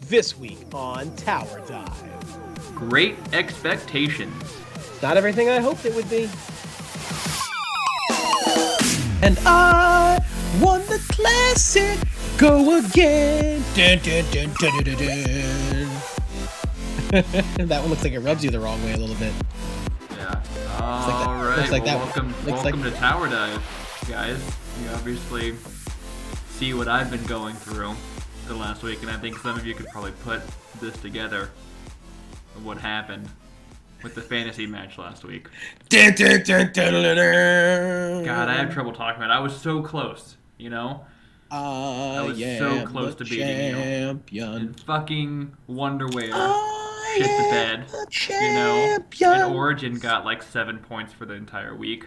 This week on Tower Dive. Great expectations. Not everything I hoped it would be. And I won the classic. Go again. Dun, dun, dun, dun, dun, dun, dun. That one looks like it rubs you the wrong way a little bit. Yeah. All right. Like well, welcome to Tower Dive, guys. You obviously see what I've been going through the last week, and I think some of you could probably put this together of what happened with the fantasy match last week. Dun, dun, dun, dun, dun, dun. God, I have trouble talking about it. I was so close, you know? I was so close to beating champion. you. And fucking Wonderwear shit the bed, you know? And Origen got like 7 points for the entire week.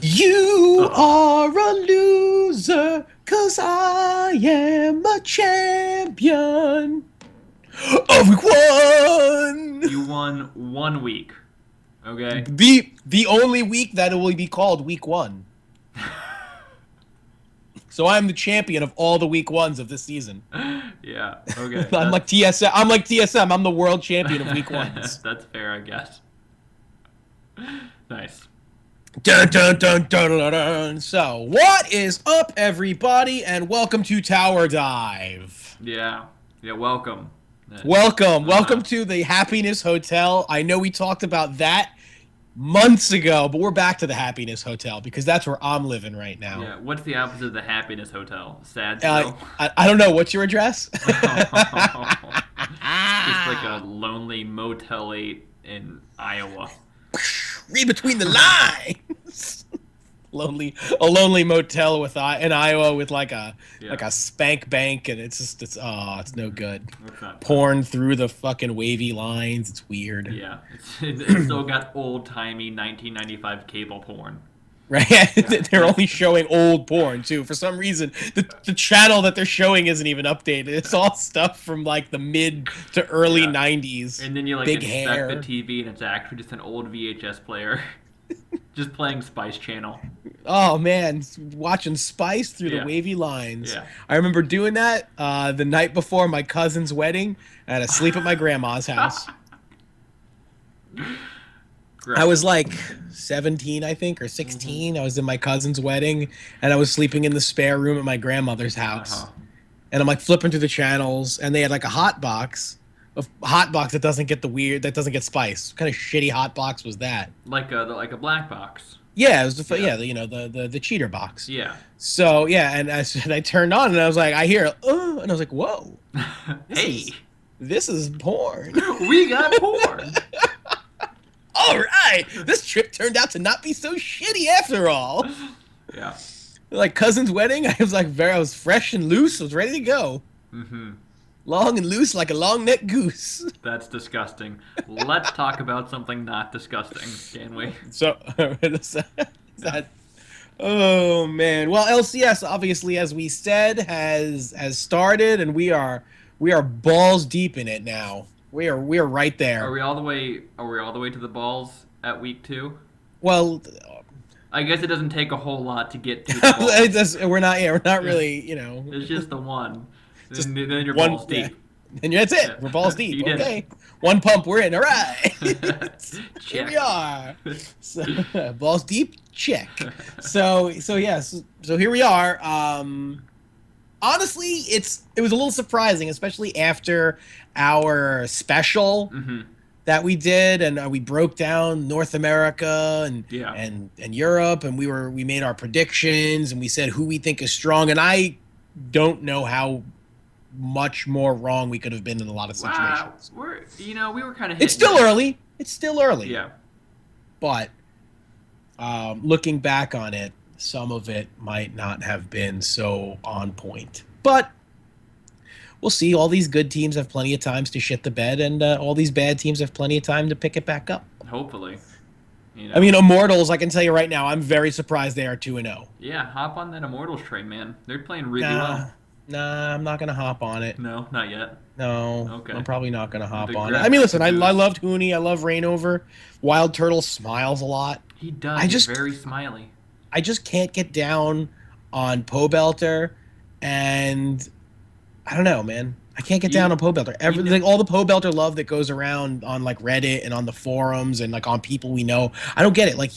You are a loser, 'cause I am a champion of week one. You won 1 week, okay? The only week that it will be called week one. So I'm the champion of all the week ones of this season. Yeah, okay. I'm like TSM. I'm the world champion of week ones. That's fair, I guess. Nice. Dun, dun, dun, dun, dun, dun. So, what is up, everybody, and welcome to Tower Dive. Yeah, welcome. Welcome to the Happiness Hotel. I know we talked about that months ago, but we're back to the Happiness Hotel because that's where I'm living right now. Yeah, what's the opposite of the Happiness Hotel? Sad I don't know. What's your address? Just like a lonely Motel 8 in Iowa. Read between the lines. A lonely motel in Iowa with like a spank bank, and it's no good. Porn through the fucking wavy lines. It's weird. Yeah, it's still got old timey 1995 cable porn. Right, yeah. They're only showing old porn too. For some reason, the channel that they're showing isn't even updated. It's all stuff from like the mid to early 90s. And then you like big inspect hair. the TV, and it's actually just an old VHS player, just playing Spice Channel. Oh man, watching Spice through the wavy lines. Yeah. I remember doing that the night before my cousin's wedding. I had to sleep at my grandma's house. I was like 17, I think, or 16. I was in my cousin's wedding, and I was sleeping in the spare room at my grandmother's house. And I'm like flipping through the channels, and they had like a hot box that doesn't get Spice. What kind of shitty hot box was that? Like a black box. Yeah, it was the cheater box. Yeah. So yeah, and I turned on, and I was like, I hear, and I was like, whoa, this is porn. We got porn. All right, this trip turned out to not be so shitty after all. Yeah. Like cousin's wedding, I was fresh and loose. I was ready to go. Mm-hmm. Long and loose like a long neck goose. That's disgusting. Let's talk about something not disgusting, can we? So, oh man. Well, LCS obviously, as we said, has started, and we are balls deep in it now. We are right there. Are we all the way to the balls at week 2? Well, I guess it doesn't take a whole lot to get to the balls. We're not really, you know. It's just the one. Then you're balls deep. Yeah. And that's it. Yeah. We're balls deep. Okay. One pump, we're in. All right. Here we are. So, balls deep, check. So here we are. Honestly, it was a little surprising, especially after our special that we did, and we broke down North America and Europe, and we made our predictions, and we said who we think is strong, and I don't know how much more wrong we could have been in a lot of situations. Wow. We were kind of. It's still early. Yeah. But looking back on it, some of it might not have been so on point. But we'll see. All these good teams have plenty of times to shit the bed, and all these bad teams have plenty of time to pick it back up. Hopefully. I mean, Immortals, I can tell you right now, I'm very surprised they are 2-0. Yeah, hop on that Immortals train, man. They're playing really well. Nah, I'm not going to hop on it. No, not yet. No, okay. I'm probably not going to hop on it. I mean, listen, I loved Hooney. I love Rainover. Wild Turtle smiles a lot. He does. He's very smiley. I just can't get down on Pobelter, and I don't know, man. I can't get down on Pobelter. Everything, all the Pobelter love that goes around on like Reddit and on the forums and like on people we know. I don't get it. Like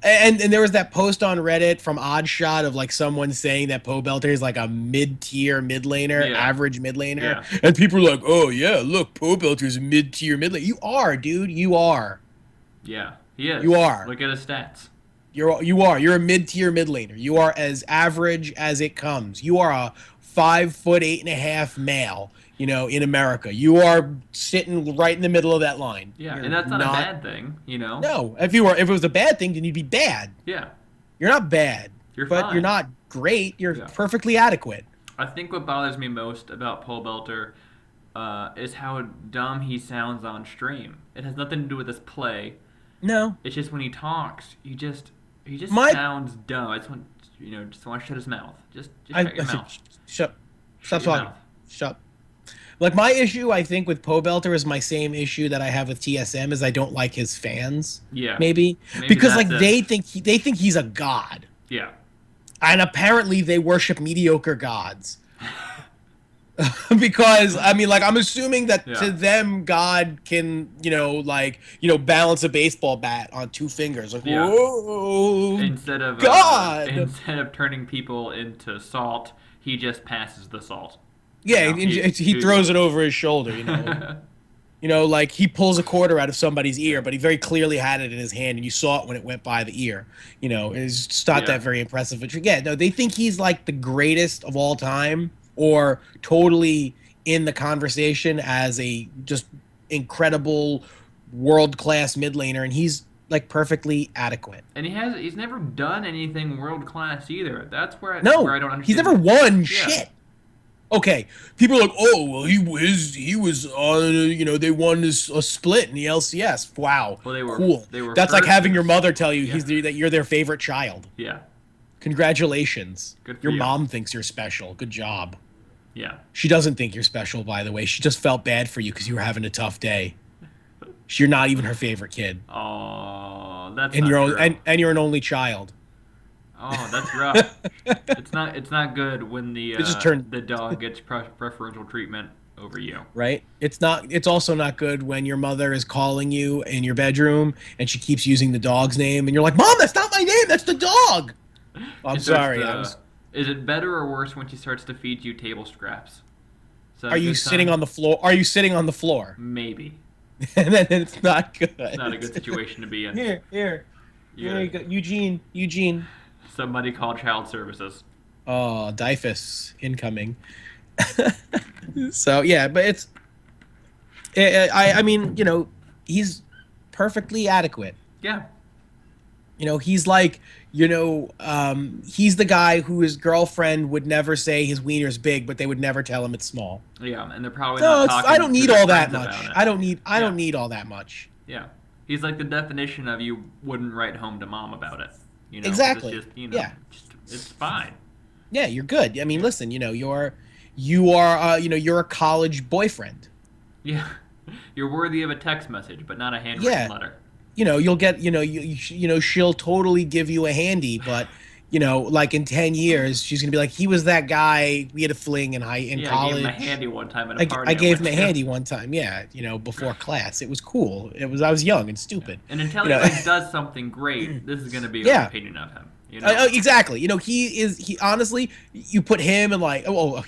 and there was that post on Reddit from Oddshot of like someone saying that Pobelter is like a mid-tier mid laner, average mid laner, and people are like, "Oh yeah, look, Pobelter's a mid-tier mid laner." You are, dude. You are. Yeah, he is. You are. Look at his stats. You are. You're a mid-tier mid laner. You are as average as it comes. You are a 5'8.5" male. You know, in America, you are sitting right in the middle of that line. Yeah, and that's not a bad thing, you know. No, if it was a bad thing, then you'd be bad. Yeah, you're not bad. You're but fine. You're not great. You're perfectly adequate. I think what bothers me most about Pobelter is how dumb he sounds on stream. It has nothing to do with his play. No, it's just when he talks, he just sounds dumb. I just want to shut his mouth. Just shut your mouth. Stop talking. Shut. Like, my issue, I think, with Pobelter is my same issue that I have with TSM, is I don't like his fans. Yeah. Maybe because, like, they think he's a god. Yeah. And apparently they worship mediocre gods. Because, I mean, like, I'm assuming that to them, God can, balance a baseball bat on 2 fingers. Like, whoa, instead of God! Instead of turning people into salt, he just passes the salt. Yeah, he throws it over his shoulder, like he pulls a quarter out of somebody's ear, but he very clearly had it in his hand, and you saw it when it went by the ear. It's just not that very impressive. But no, they think he's like the greatest of all time, or totally in the conversation as a just incredible world-class mid laner, and he's like perfectly adequate. And he's never done anything world-class either. That's where I don't understand. He's never won shit. Okay, people are like, oh, well, he was on, they won a split in the LCS. Wow, well, they were cool. That's like having your mother tell you that you're their favorite child. Yeah. Congratulations. Good for your you. Mom thinks you're special. Good job. Yeah. She doesn't think you're special, by the way. She just felt bad for you because you were having a tough day. You're not even her favorite kid. Oh, that's and not true. And you're an only child. Oh, that's rough. It's not good when the dog gets preferential treatment over you. Right? It's also not good when your mother is calling you in your bedroom and she keeps using the dog's name and you're like, "Mom, that's not my name, that's the dog." I'm sorry. Is it better or worse when she starts to feed you table scraps? Are you sitting on the floor? Are you sitting on the floor? Maybe. And then it's not good. It's not a good situation to be in. Here you go. Eugene. Somebody call child services. Oh, Dyfus incoming. So yeah, but I mean, he's perfectly adequate. Yeah. He's like, he's the guy who his girlfriend would never say his wiener's big, but they would never tell him it's small. Yeah, and they're probably not talking. I don't need all that much. I don't need all that much. Yeah, he's like the definition of you wouldn't write home to mom about it. Exactly. It's just, it's fine. Yeah, you're good. I mean, listen, you're a college boyfriend. Yeah, you're worthy of a text message, but not a handwritten letter. You'll get, she'll totally give you a handy, but, like in 10 years, she's going to be like, he was that guy, we had a fling in college. I gave him a handy one time at a party. I gave him a handy one time, before class. It was cool. I was young and stupid. And until he does something great, this is going to be my opinion of him. Exactly. He honestly, you put him and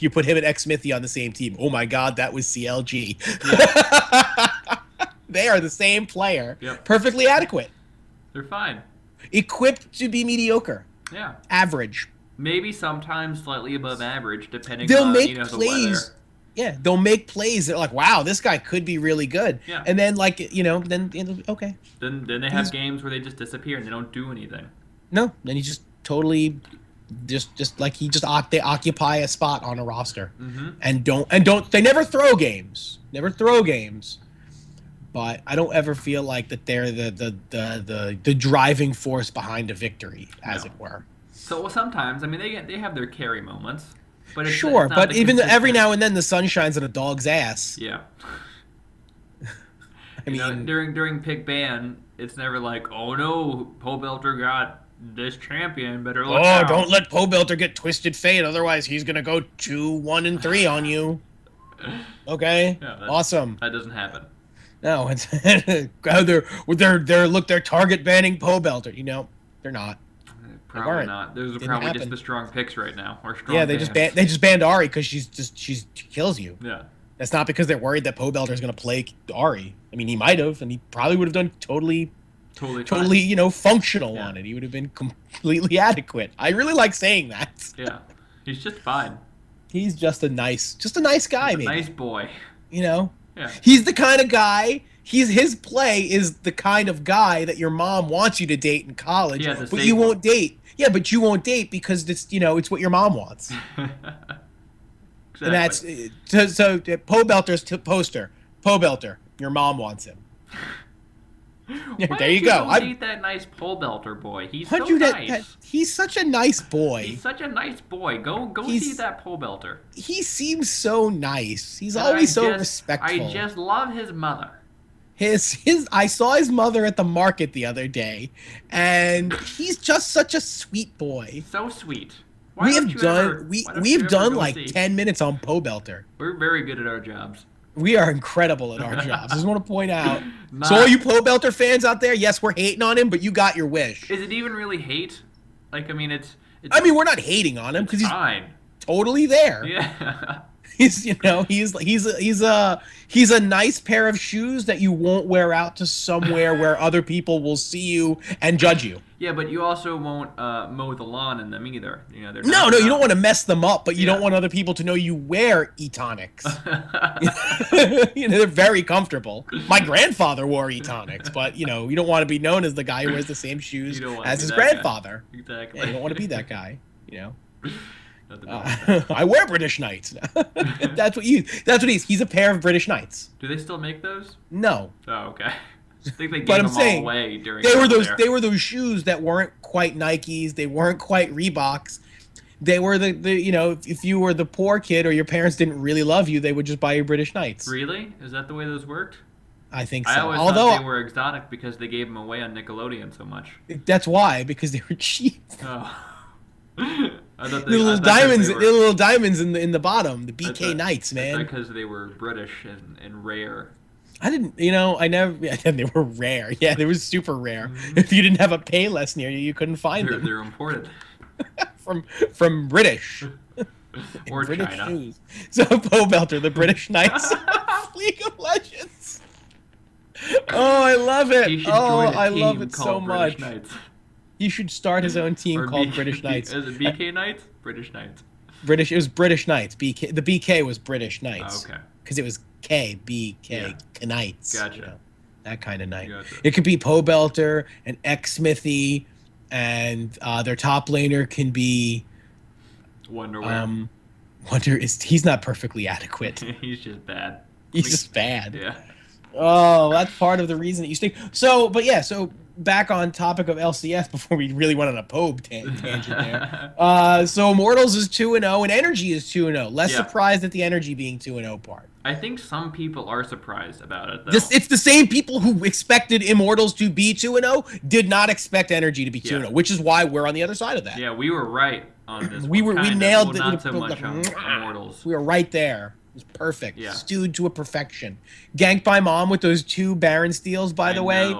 you put him and X Smithy on the same team. Oh my God, that was CLG. Yeah. They are the same player. Yep. Perfectly adequate. They're fine. Equipped to be mediocre. Yeah. Average. Maybe sometimes slightly above average, depending they'll on make the plays. weather. Yeah, they'll make plays that are like, wow, this guy could be really good. Yeah. And then okay. Then they have games where they just disappear and they don't do anything. No, then he just totally they occupy a spot on a roster. Mm-hmm. and they never throw games. But I don't ever feel like that they're the driving force behind a victory, as it were. So sometimes, I mean, they have their carry moments, but it's but not even every now and then the sun shines on a dog's ass. Yeah. I mean, during pick ban, it's never like, oh no, Pobelter got this champion, better look out. Don't let Pobelter get Twisted Fate, otherwise he's gonna go 2-1-3 on you. Okay, Yeah, awesome. That doesn't happen. No, it's they're target banning Pobelter. You know, they're not. Probably not. Those are probably happen. just the strong picks right now, or strong. Yeah, they just banned Ari because she kills you. Yeah. That's not because they're worried that Pobelter is going to play Ari. I mean, he might have, and he probably would have done totally, you know, functional on it. He would have been completely adequate. I really like saying that. Yeah, he's just fine. He's just a nice guy, maybe. Nice boy. You know. Yeah. He's the kind of guy. His play is the kind of guy that your mom wants you to date in college, but you won't date. Yeah, but you won't date because it's, you know, it's what your mom wants. Exactly. And that's so Pobelter's poster. Pobelter, your mom wants him. There you go. I date that nice Pobelter boy. He's so nice. He's such a nice boy. He's such a nice boy. Go see that Pobelter. He seems so nice. He's always so respectful. I just love his mother. I saw his mother at the market the other day, and he's just such a sweet boy. So sweet. We've done like 10 minutes on Pobelter. We're very good at our jobs. We are incredible at our jobs. I just want to point out. So all you Pobelter fans out there, yes, we're hating on him, but you got your wish. Is it even really hate? Like, I mean, we're not hating on him because he's fine. Totally there. Yeah. He's a nice pair of shoes that you won't wear out to somewhere where other people will see you and judge you. Yeah, but you also won't mow the lawn in them either. You know, no, you don't want to mess them up, but you don't want other people to know you wear Etonics. You know, they're very comfortable. My grandfather wore Etonics, but you know, you don't want to be known as the guy who wears the same shoes as his grandfather. Guy. Exactly. Yeah, you don't want to be that guy. You know. I wear British Knights. That's what he is. He's a pair of British Knights. Do they still make those? No. Oh, okay. I think they gave them all away during. They were those shoes that weren't quite Nikes. They weren't quite Reeboks. They were the you know, if you were the poor kid or your parents didn't really love you, they would just buy you British Knights. Really? Is that the way those worked? I think so. I always thought they were exotic because they gave them away on Nickelodeon so much. That's why, because they were cheap. Oh. The little diamonds in the bottom, the BK Knights, man. Because they were British and rare. I didn't, you know, they were rare. Yeah, they were super rare. Mm-hmm. If you didn't have a Payless near you, you couldn't find them. They're imported. from British. Or British China. Shoes. So Pobelter, the British Knights. League of Legends. Oh, I love it. I love it so much. He should start his own team called British Knights. Is it BK Knights? British Knights. It was British Knights. BK. The BK was British Knights. Oh, okay. Because it was BK Knights. Gotcha. You know, that kind of knight. Gotcha. It could be Pobelter and X-Smithy, and their top laner can be Wonderwear. He's not perfectly adequate. He's just bad. He's just bad. Yeah. Oh, that's part of the reason that you stick. So back on topic of LCS before we really went on a Pobe tangent there. So Immortals is 2-0 and Energy is 2-0. Less surprised at the Energy being 2-0 part. I think some people are surprised about it, though. It's the same people who expected Immortals to be 2-0 did not expect Energy to be 2-0, which is why we're on the other side of that. Yeah, we were right on this. We nailed it. Not so much on Immortals. We were right there. It was perfect. Yeah. Stewed to a perfection. Ganked by Mom with those 2 Baron steals, by the way,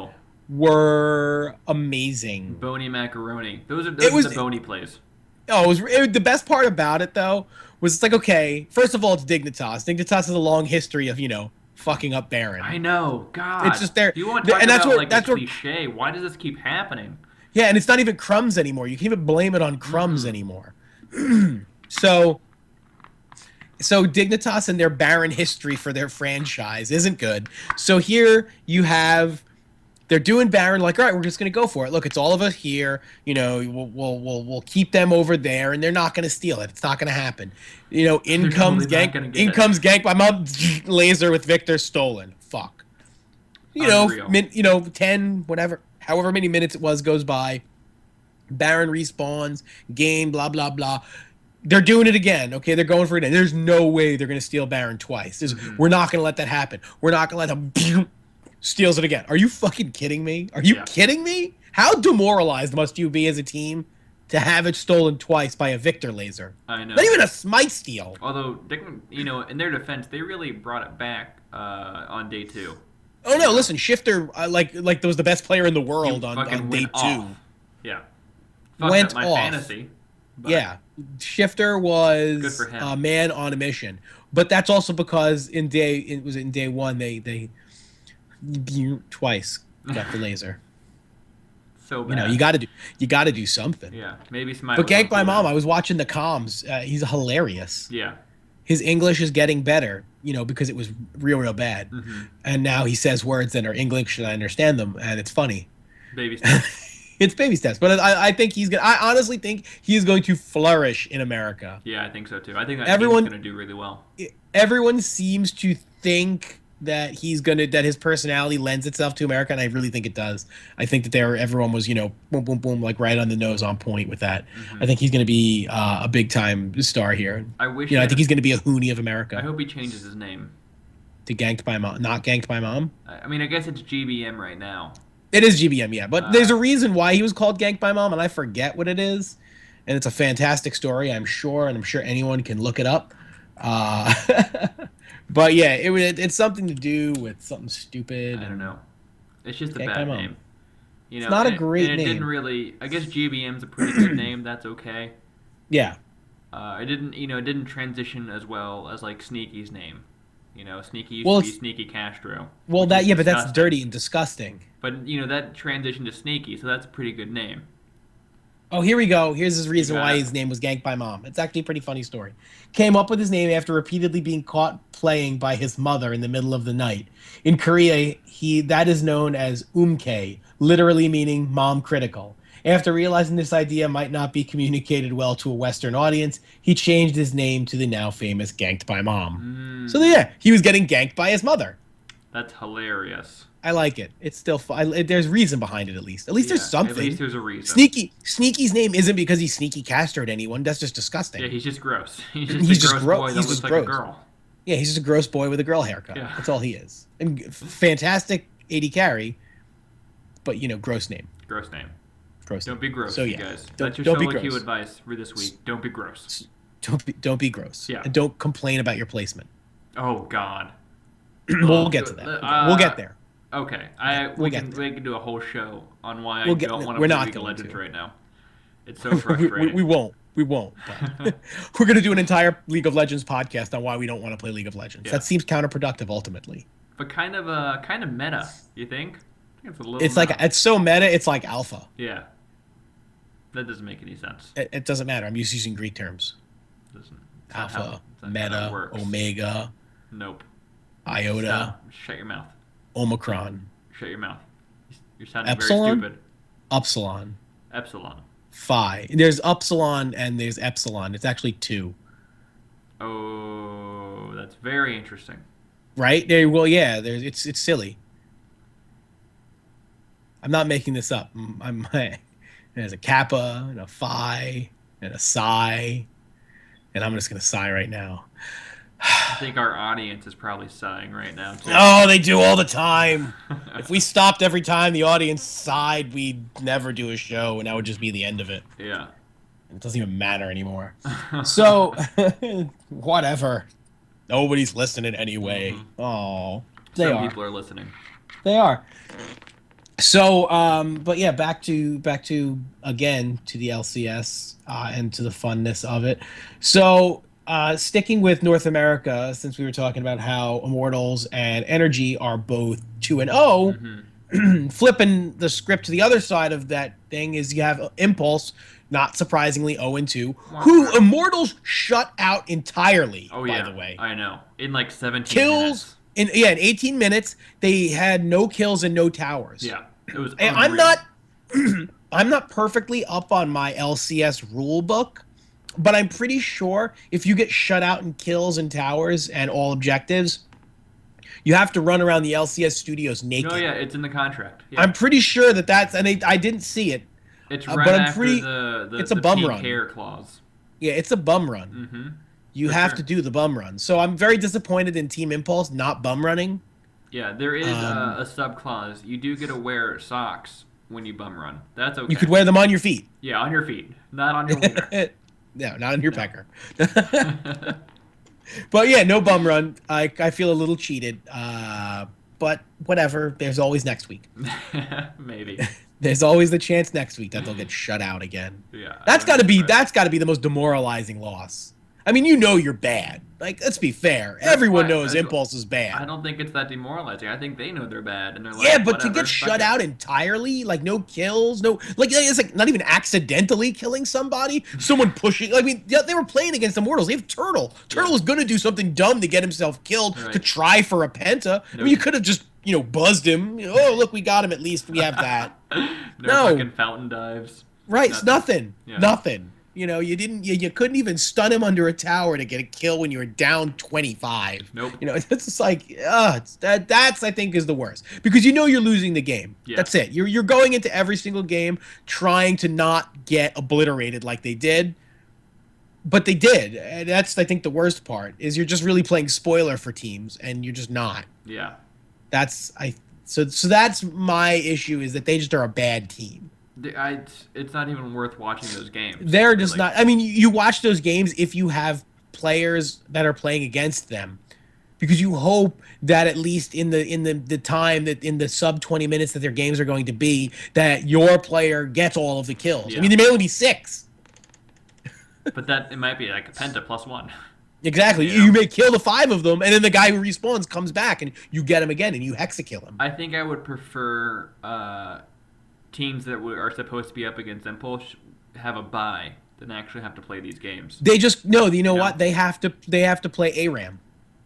were amazing. Bony macaroni. Those are the bony plays. Oh, the best part about it, though, was it's like, okay, first of all, it's Dignitas. Dignitas has a long history of, you know, fucking up Baron. I know. God. It's just there. You want to talk about a cliche. Why does this keep happening? Yeah, and it's not even Crumbs anymore. You can't even blame it on Crumbs anymore. So Dignitas and their Baron history for their franchise isn't good. So here you have, they're doing Baron like, all right, we're just gonna go for it. Look, it's all of us here. You know, we'll keep them over there, and they're not gonna steal it. It's not gonna happen. You know, in comes gank by Mom, laser with Victor stolen. Fuck. You know, 10 whatever, however many minutes it was goes by. Baron respawns, game, blah blah blah. They're doing it again. Okay, they're going for it again. There's no way they're going to steal Baron twice. We're not going to let that happen. We're not going to let them steals it again. Are you fucking kidding me? Are you kidding me? How demoralized must you be as a team to have it stolen twice by a Victor laser. I know. Not even a Smite steal. Although, in their defense, they really brought it back on day 2. Oh no! Listen, Shifter like was the best player in the world on day 2. Yeah, went my off. Fantasy. Yeah, Shifter was good for him. A man on a mission, but that's also because in day 1 they twice got the laser. So bad. You got to do something. Yeah, maybe Smite. But Gank by Mom, I was watching the comms. He's hilarious. Yeah. His English is getting better, because it was real bad. Mm-hmm. And now he says words that are English and I understand them, and it's funny. Baby steps. It's baby steps, but I think I honestly think he's going to flourish in America. Yeah, I think so too. I think that he's going to do really well. Everyone seems to think that that his personality lends itself to America, and I really think it does. I think that everyone was, boom, boom, boom, like right on the nose, on point with that. Mm-hmm. I think he's going to be a big time star here. I wish. I think he's going to be a Hoonie of America. I hope he changes his name to Ganked by Mom, not Ganked by Mom. I mean, I guess it's GBM right now. It is GBM, yeah, but there's a reason why he was called Ganked by Mom, and I forget what it is. And it's a fantastic story, I'm sure, and I'm sure anyone can look it up. But yeah, it's something to do with something stupid. I don't know. It's just a bad name. It's not a great name. It didn't really. I guess GBM's a pretty good name. That's okay. Yeah. It didn't transition as well as like Sneaky's name. Sneaky used to be Sneaky Castro. Well, but that's dirty and disgusting. But that transitioned to Sneaky, so that's a pretty good name. Oh, here we go. Here's his reason why his name was Ganked by Mom. It's actually a pretty funny story. Came up with his name after repeatedly being caught playing by his mother in the middle of the night. In Korea, that is known as umke, literally meaning mom critical. After realizing this idea might not be communicated well to a Western audience, he changed his name to the now famous Ganked by Mom. So yeah, he was getting ganked by his mother. That's hilarious. I like it. It's still fun. There's reason behind it, at least. At least there's something. At least there's a reason. Sneaky's name isn't because he's sneaky castered anyone. That's just disgusting. Yeah, he's just gross. He's just a gross boy that looks like a girl. Yeah, he's just a gross boy with a girl haircut. Yeah. That's all he is. And fantastic AD carry, but gross name. Gross name. Gross. Don't be gross, you guys. Don't your be solo gross. queue advice for this week. Don't be gross. Don't be gross. Yeah. And don't complain about your placement. Oh God. We'll get to that. We'll get there. Okay, we can do a whole show on why I don't want to play League of Legends right now. It's so frustrating. we won't. But we're going to do an entire League of Legends podcast on why we don't want to play League of Legends. Yeah. That seems counterproductive ultimately. But kind of meta, you think? I think it's a little. It's meta. It's so meta. It's like alpha. Yeah. That doesn't make any sense. It doesn't matter. I'm just using Greek terms. Alpha, meta, omega. Nope. Iota. Stop. Shut your mouth. Omicron. Shut your mouth. You're sounding Epsilon? very stupid. Upsilon. Epsilon. Phi. There's upsilon and there's epsilon. It's actually 2. Oh, that's very interesting. Right? Yeah. It's silly. I'm not making this up. There's a kappa and a phi and a psi, and I'm just gonna sigh right now. I think our audience is probably sighing right now, too. Oh, they do all the time. If we stopped every time the audience sighed, we'd never do a show, and that would just be the end of it. Yeah. It doesn't even matter anymore. So, whatever. Nobody's listening anyway. Mm-hmm. Oh, Some people are listening. They are. So, but yeah, back to again to the LCS and to the funness of it. So, sticking with North America, since we were talking about how Immortals and Energy are both 2-0, flipping the script to the other side of that thing is you have Impulse, not surprisingly 0-2, who Immortals shut out entirely. By the way, I know, in like 17 minutes. In 18 minutes, they had no kills and no towers. Yeah, it was. I'm not perfectly up on my LCS rule book, but I'm pretty sure if you get shut out in kills and towers and all objectives, you have to run around the LCS studios naked. Oh yeah, it's in the contract. Yeah. I'm pretty sure that's, and I didn't see it. It's right after the bum run. care clause. Yeah, it's a bum run. Mm-hmm. You have to do the bum run. So I'm very disappointed in Team Impulse not bum running. Yeah, there is a sub clause. You do get to wear socks when you bum run. That's okay. You could wear them on your feet. Yeah, on your feet, not on your wiener. No, not on your pecker. But yeah, no bum run. I feel a little cheated. But whatever. There's always next week. Maybe. There's always the chance next week that they'll get shut out again. Yeah. That's got to be the most demoralizing loss. I mean, you know you're bad. Like, let's be fair. Everyone knows Impulse is bad. I don't think it's that demoralizing. I think they know they're bad, and they're like, yeah, but whatever, to get shut out entirely, like no kills, no, like it's like not even accidentally killing somebody, someone pushing. I mean, they were playing against Immortals. They have Turtle. Turtle was gonna do something dumb to get himself killed to try for a penta. I mean, you could have just buzzed him. Oh, look, we got him. At least we have that. No fucking fountain dives. Right, nothing. Yeah. Nothing. You didn't. You couldn't even stun him under a tower to get a kill when you were down 25. Nope. It's just like, that's I think is the worst because you're losing the game. Yeah. That's it. You're going into every single game trying to not get obliterated like they did, but they did. And that's I think the worst part is you're just really playing spoiler for teams and you're just not. Yeah. So that's my issue is that they just are a bad team. It's not even worth watching those games. They're just not. I mean, you watch those games if you have players that are playing against them, because you hope that at least in the time that in the sub 20 minutes that their games are going to be, that your player gets all of the kills. Yeah. I mean, there may only be 6. But it might be like a penta +1. Exactly. You may kill the 5 of them, and then the guy who respawns comes back, and you get him again, and you hexa-kill him. I think I would prefer teams that are supposed to be up against Impulse have a bye than actually have to play these games. They just what? They have to play ARAM.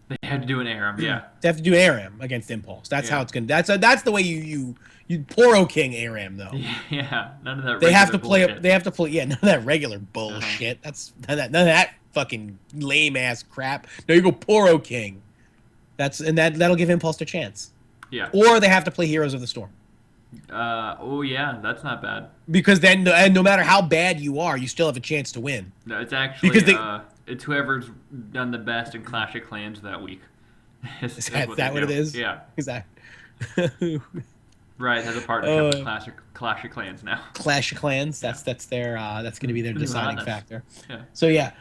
They have to do an ARAM, yeah. They have to do ARAM against Impulse. That's how it's gonna. That's the way you Poro King ARAM though. Yeah, none of that. They have to play. They have to play. Yeah, none of that regular bullshit. That's none of that fucking lame ass crap. No, you go Poro King. That'll give Impulse their chance. Yeah. Or they have to play Heroes of the Storm. Oh yeah, that's not bad. Because then, no matter how bad you are, you still have a chance to win. No, it's actually it's whoever's done the best in Clash of Clans that week. Is that what it is? Yeah. Is that? Right, has a partnership with Clash of Clans now. Clash of Clans. That's their that's going to be their deciding factor. Yeah. So yeah.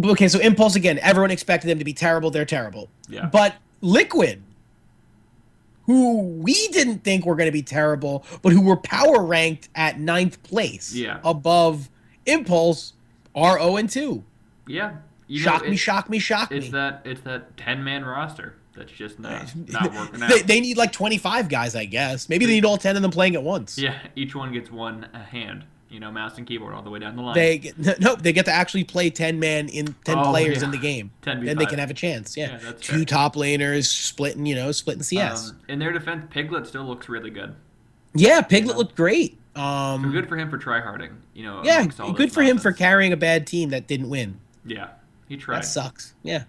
Okay, so Impulse again. Everyone expected them to be terrible. They're terrible. Yeah. But Liquid, who we didn't think were going to be terrible, but who were power ranked at 9th place above Impulse, are 0-2. Yeah. Shock me. It's that 10-man roster that's just not working out. They need like 25 guys, I guess. Maybe they need all 10 of them playing at once. Yeah, each one gets one hand. Mouse and keyboard all the way down the line. They get to actually play 10 players in the game. 10v5. Then they can have a chance. Yeah, that's 2 top laners splitting CS. In their defense, Piglet still looks really good. Yeah, Piglet looked great. So good for him for tryharding. Yeah, good for him for carrying a bad team that didn't win. Yeah, he tried. That sucks. Yeah,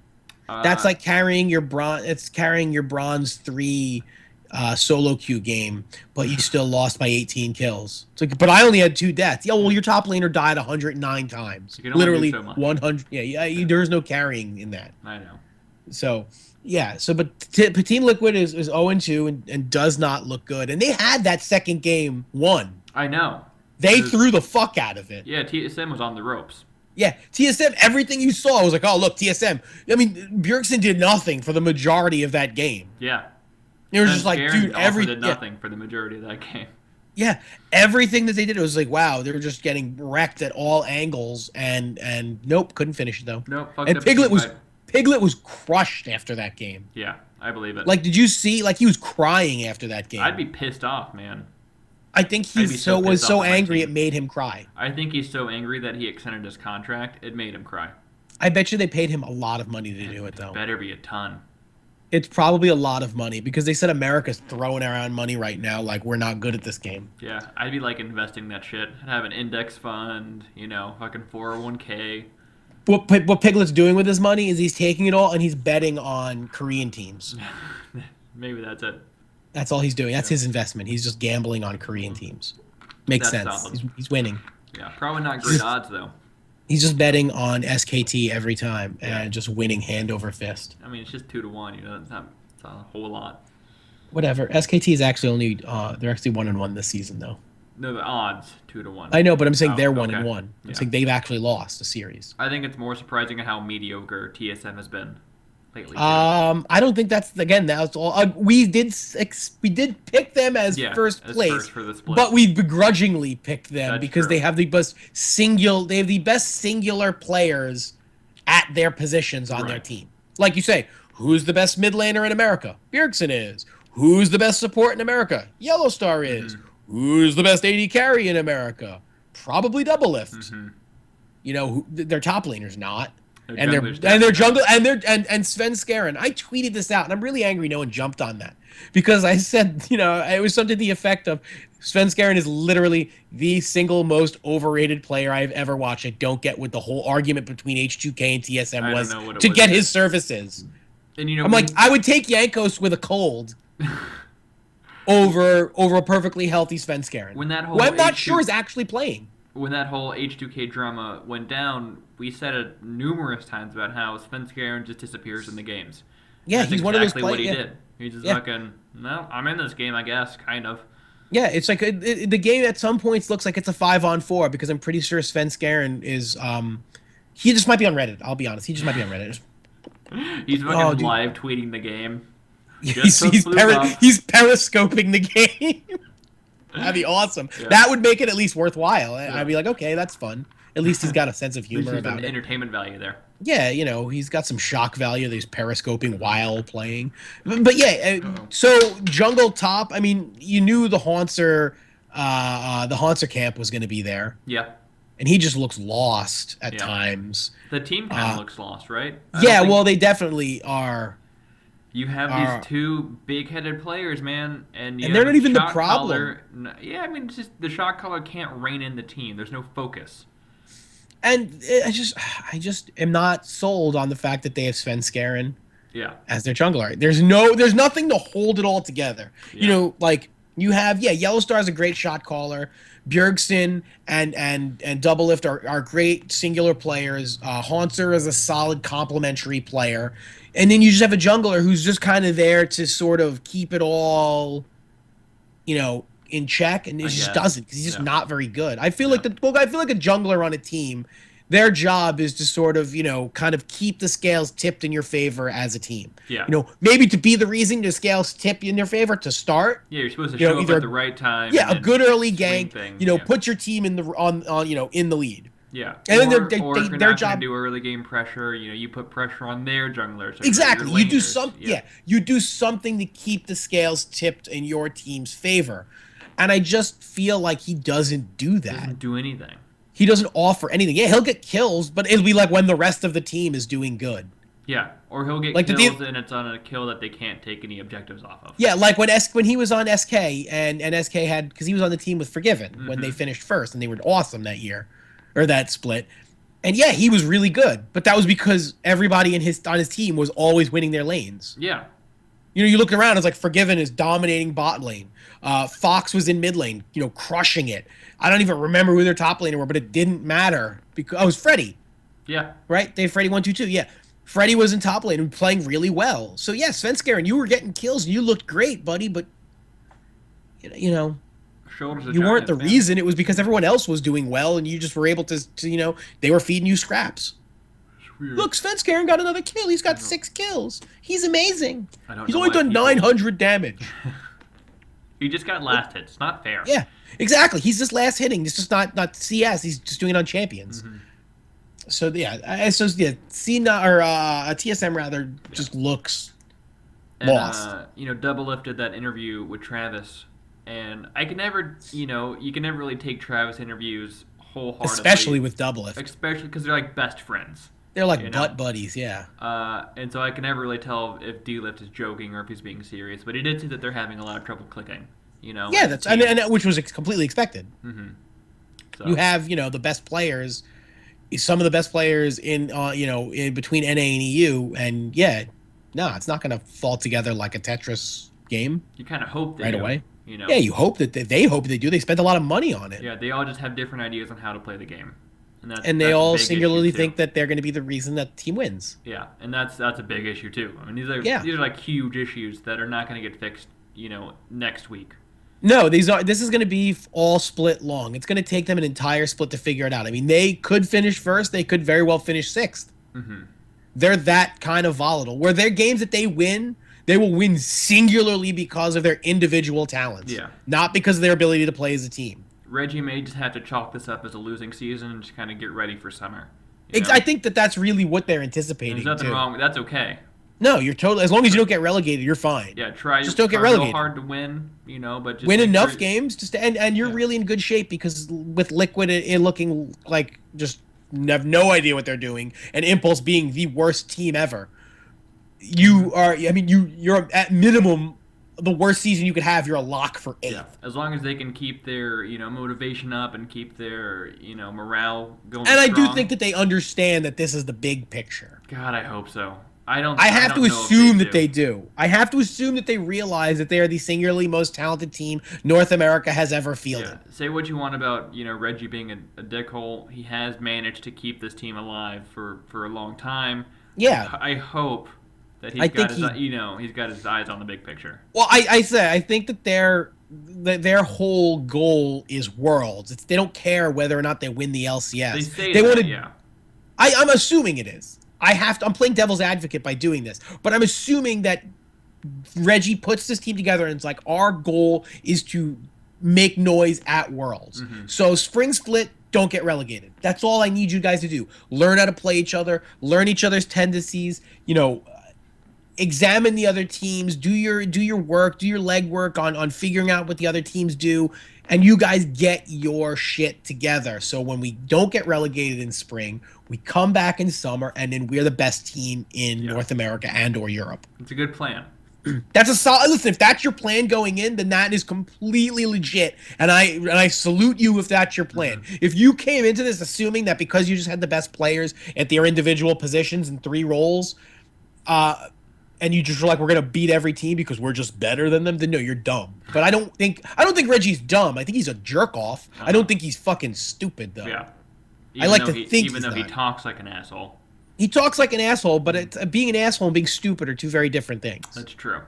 that's like carrying your bronze. It's carrying your bronze 3 solo queue game, but you still lost by 18 kills. It's like, but I only had 2 deaths. Yeah, well, your top laner died 109 times. You can only literally do so much. 100. Yeah, there's no carrying in that. I know. So yeah, but Team Liquid is 0-2 and does not look good. And they had that second game won. I know. They threw the fuck out of it. Yeah, TSM was on the ropes. Yeah, TSM, everything you saw, I was like, oh, look, TSM. I mean, Bjergsen did nothing for the majority of that game. Yeah. It was just like, dude, did nothing for the majority of that game. Yeah, everything that they did, it was like, wow, they were just getting wrecked at all angles, and nope, couldn't finish it though. Nope. And Piglet was crushed after that game. Yeah, I believe it. Like, did you see? Like, he was crying after that game. I'd be pissed off, man. I think he was so angry it made him cry. I think he's so angry that he extended his contract. It made him cry. I bet you they paid him a lot of money to do it though. Better be a ton. It's probably a lot of money because they said America's throwing around money right now like we're not good at this game. Yeah, I'd be like investing that shit. I'd have an index fund, fucking 401k. What Piglet's doing with his money is he's taking it all and he's betting on Korean teams. Maybe that's it. That's all he's doing. That's his investment. He's just gambling on Korean teams. Makes sense. He's winning. Yeah, probably not great odds though. He's just betting on SKT every time and just winning hand over fist. I mean, it's just 2-1. It's not a whole lot. Whatever. SKT is actually only they're actually 1-1 this season though. No, the odds 2-1. I know, but I'm saying they're okay. 1-1. I'm saying they've actually lost a series. I think it's more surprising how mediocre TSM has been lately. I don't think that's all. We did pick them as first place, first for the split. But we begrudgingly picked them because they have the best singular players at their positions on their team. Like you say, who's the best mid laner in America? Bjergsen is. Who's the best support in America? Yellowstar is. Who's the best AD carry in America? Probably Doublelift. You know, their top laner's not. And their jungle and Sven Skaren. I tweeted this out, and I'm really angry no one jumped on that because I said, you know, it was something to the effect of Sven Skaren is literally the single most overrated player I've ever watched. I don't get what the whole argument between H2K and TSM was to get his services. And you know, I'm like, I would take Yankos with a cold over a perfectly healthy Sven Skaren. When that whole I'm not sure is actually playing. When that whole H2K drama went down, we said it numerous times about how Sven Skaren just disappears in the games. Yeah, he's one of those players. What he did. He's just fucking, no, I'm in this game, I guess, kind of. Yeah, it's like the game at some points looks like it's a 5-on-4 because I'm pretty sure Sven Skaren is he just might be on Reddit. I'll be honest, he just might be on Reddit. He's fucking live tweeting the game. He's periscoping the game. That'd be awesome. Yeah. That would make it at least worthwhile. Yeah. I'd be like, okay, that's fun. At least he's got a sense of humor about it. Entertainment value there. Yeah, you know, he's got some shock value that he's periscoping while playing. But yeah, so jungle top. I mean, you knew the Haunter camp was going to be there. Yeah. And he just looks lost at times. The team kind of looks lost, right? Well, they definitely are. You have these two big-headed players, man, and they're not even the problem. Yeah, I mean, it's just the shot caller can't rein in the team. There's no focus. And I just am not sold on the fact that they have Sven Skaren as their jungler. There's nothing to hold it all together. Yeah. You know, like you have Yellowstar is a great shot caller. Bjergsen and Doublelift are great singular players. Haunter is a solid complementary player. And then you just have a jungler who's just kind of there to sort of keep it all, you know, in check, and it just doesn't because he's just not very good. I feel like a jungler on a team, their job is to sort of, you know, kind of keep the scales tipped in your favor as a team. Yeah. You know, maybe to be the reason the scales tip in your favor to start. Yeah, you're supposed to show up at the right time. Yeah, a good early gank. You know, put your team in the in the lead. Yeah, and then their job to do early game pressure. You know, you put pressure on their junglers. Exactly, you do you do something to keep the scales tipped in your team's favor, and I just feel like he doesn't do that. Doesn't do anything. He doesn't offer anything. Yeah, he'll get kills, but it'll be like when the rest of the team is doing good. Yeah, or he'll get kills and it's on a kill that they can't take any objectives off of. Yeah, like when he was on SK and SK had, because he was on the team with Forgiven when they finished first and they were awesome that year. Or that split. And yeah, he was really good. But that was because everybody on his team was always winning their lanes. Yeah. You know, you look around, it's like Forgiven is dominating bot lane. Fox was in mid lane, you know, crushing it. I don't even remember who their top laner were, but it didn't matter. Because it was Freddy. Yeah. Right? They had Freddy 1-2-2. Yeah. Freddy was in top lane and playing really well. So yeah, Sven Skaren, you were getting kills and you looked great, buddy, but you know, you weren't the reason. It was because everyone else was doing well, and you just were able to you know, they were feeding you scraps. Look, Sven Skaren got another kill. He's got 6 kills. He's amazing. He's only done 900 damage. He just got last hit. It's not fair. Yeah, exactly. He's just last hitting. It's just not CS. He's just doing it on champions. So yeah, Cena or TSM rather just looks lost. You know, Doublelift did that interview with Travis. And I can never, you know, you can never really take Travis interviews wholeheartedly. Especially with Doublelift. Especially because they're like best friends. They're like butt buddies, yeah. And so I can never really tell if D-Lift is joking or if he's being serious. But he did say that they're having a lot of trouble clicking, you know. Yeah, that's and which was completely expected. So. You have, you know, the best players, some of the best players in, you know, in between NA and EU. And yeah, no, it's not going to fall together like a Tetris game. You kind of hope right away. You know? Yeah, you hope that they hope they do. They spent a lot of money on it. Yeah, they all just have different ideas on how to play the game, and they all singularly think that they're going to be the reason that the team wins. Yeah, and that's a big issue too. I mean, these are like huge issues that are not going to get fixed next week. No, this is going to be all split long. It's going to take them an entire split to figure it out. I mean, they could finish first. They could very well finish sixth. Mm-hmm. They're that kind of volatile. Where their games that they win, they will win singularly because of their individual talents. Yeah. Not because of their ability to play as a team. Reggie may just have to chalk this up as a losing season and just kind of get ready for summer. I think that's really what they're anticipating. There's nothing wrong. That's okay. No, you're totally. As long as you don't get relegated, you're fine. Yeah, just don't get relegated. Real hard to win, but just win enough games. And you're really in good shape because with Liquid it looking like just have no idea what they're doing, and Impulse being the worst team ever. You're at minimum the worst season you could have. You're a lock for 8th. Yeah, as long as they can keep their motivation up and keep their morale going. And strong. I do think that they understand that this is the big picture. God, I hope so. I have to assume that they do. I have to assume that they realize that they are the singularly most talented team North America has ever fielded. Yeah. Say what you want about Reggie being a dickhole. He has managed to keep this team alive for a long time. Yeah. I hope that he's got his eyes on the big picture. Well, I think that their whole goal is Worlds. They don't care whether or not they win the LCS. They want to. Yeah. I'm assuming it is. I'm playing devil's advocate by doing this, but I'm assuming that Reggie puts this team together and it's like, our goal is to make noise at Worlds. Mm-hmm. So spring split, don't get relegated. That's all I need you guys to do. Learn how to play each other, learn each other's tendencies, examine the other teams, do your work, do your legwork on figuring out what the other teams do, and you guys get your shit together. So when we don't get relegated in spring, we come back in summer, and then we're the best team in North America and or Europe. It's a good plan. That's a solid. Listen, if that's your plan going in, then that is completely legit, and I salute you if that's your plan. Mm-hmm. If you came into this assuming that because you just had the best players at their individual positions in 3 roles, and you just were like, we're gonna beat every team because we're just better than them, then no, you're dumb. But I don't think Reggie's dumb. I think he's a jerk off. I don't think he's fucking stupid though. Yeah. Even though he talks like an asshole. He talks like an asshole, but being an asshole and being stupid are 2 very different things. That's true.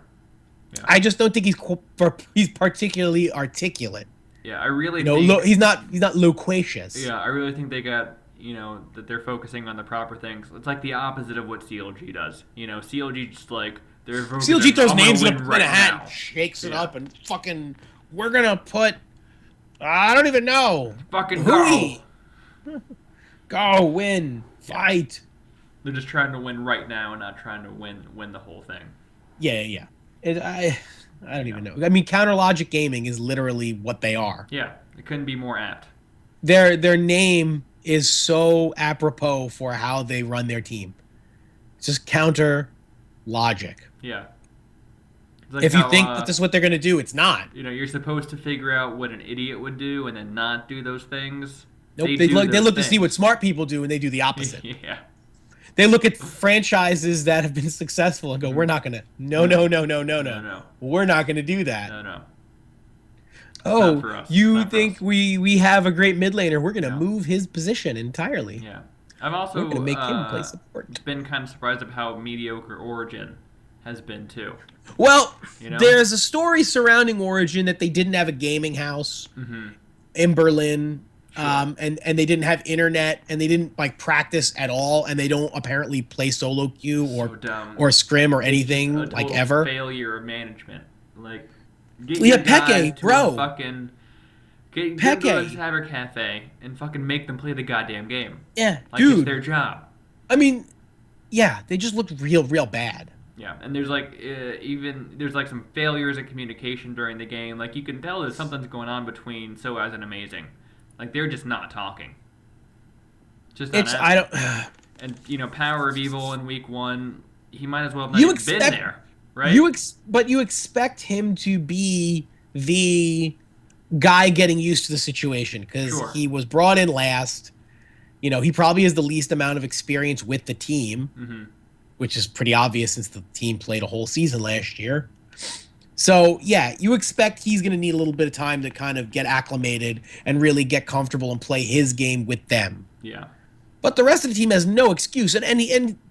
Yeah. I just don't think he's particularly articulate. Yeah, I really he's not loquacious. Yeah, I really think they got that they're focusing on the proper things. It's like the opposite of what CLG does. CLG just like they're CLG throws names in a hat, and shakes it up, and fucking we're gonna put I don't even know. Fucking go. Go win, fight. They're just trying to win right now and not trying to win the whole thing. Yeah. I don't even know. I mean, Counter Logic Gaming is literally what they are. Yeah, it couldn't be more apt. Their name is so apropos for how they run their team. It's just Counter Logic. Yeah. Like if you think that this is what they're going to do, it's not. You're supposed to figure out what an idiot would do and then not do those things. Nope, they look to see what smart people do, and they do the opposite. Yeah. They look at franchises that have been successful and go, we're not going to. No. We're not going to do that. No. Oh, you think we have a great mid laner? We're going to move his position entirely. Yeah. I've also we're going to make him play support. Been kind of surprised of how mediocre Origen has been too. Well, there's a story surrounding Origen that they didn't have a gaming house in Berlin. Sure. And they didn't have internet, and they didn't practice at all, and they don't apparently play solo queue or scrim or anything ever. Failure of management. Peke, bro. Get to a cyber cafe and fucking make them play the goddamn game. Yeah, dude, it's their job. I mean, yeah, they just looked real bad. Yeah, and there's there's some failures in communication during the game. You can tell that something's going on between SOAS and Amazing. They're just not talking. Just not And Power of Evil in week 1, he might as well have not been there, right? But you expect him to be the guy getting used to the situation because he was brought in last. He probably has the least amount of experience with the team, which is pretty obvious since the team played a whole season last year. So, yeah, you expect he's going to need a little bit of time to kind of get acclimated and really get comfortable and play his game with them. Yeah. But the rest of the team has no excuse. And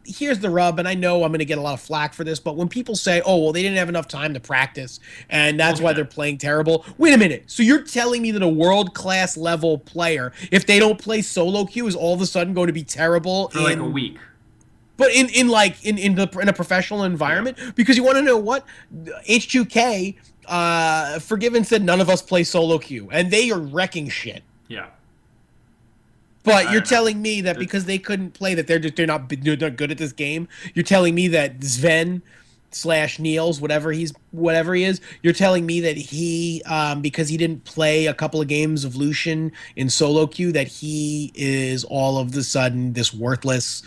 here's the rub, and I know I'm going to get a lot of flack for this, but when people say, oh, well, they didn't have enough time to practice, and that's why they're playing terrible. Wait a minute. So you're telling me that a world-class level player, if they don't play solo queue, is all of a sudden going to be terrible for like a week? But in a professional environment? Yeah. Because you want to know what? H2K, Forgiven said none of us play solo queue, and they are wrecking shit. Yeah. But you're telling me that because they couldn't play, that they're not good at this game. You're telling me that Sven / Niels, whatever he is, you're telling me that he, because he didn't play a couple of games of Lucian in solo queue, that he is all of the sudden this worthless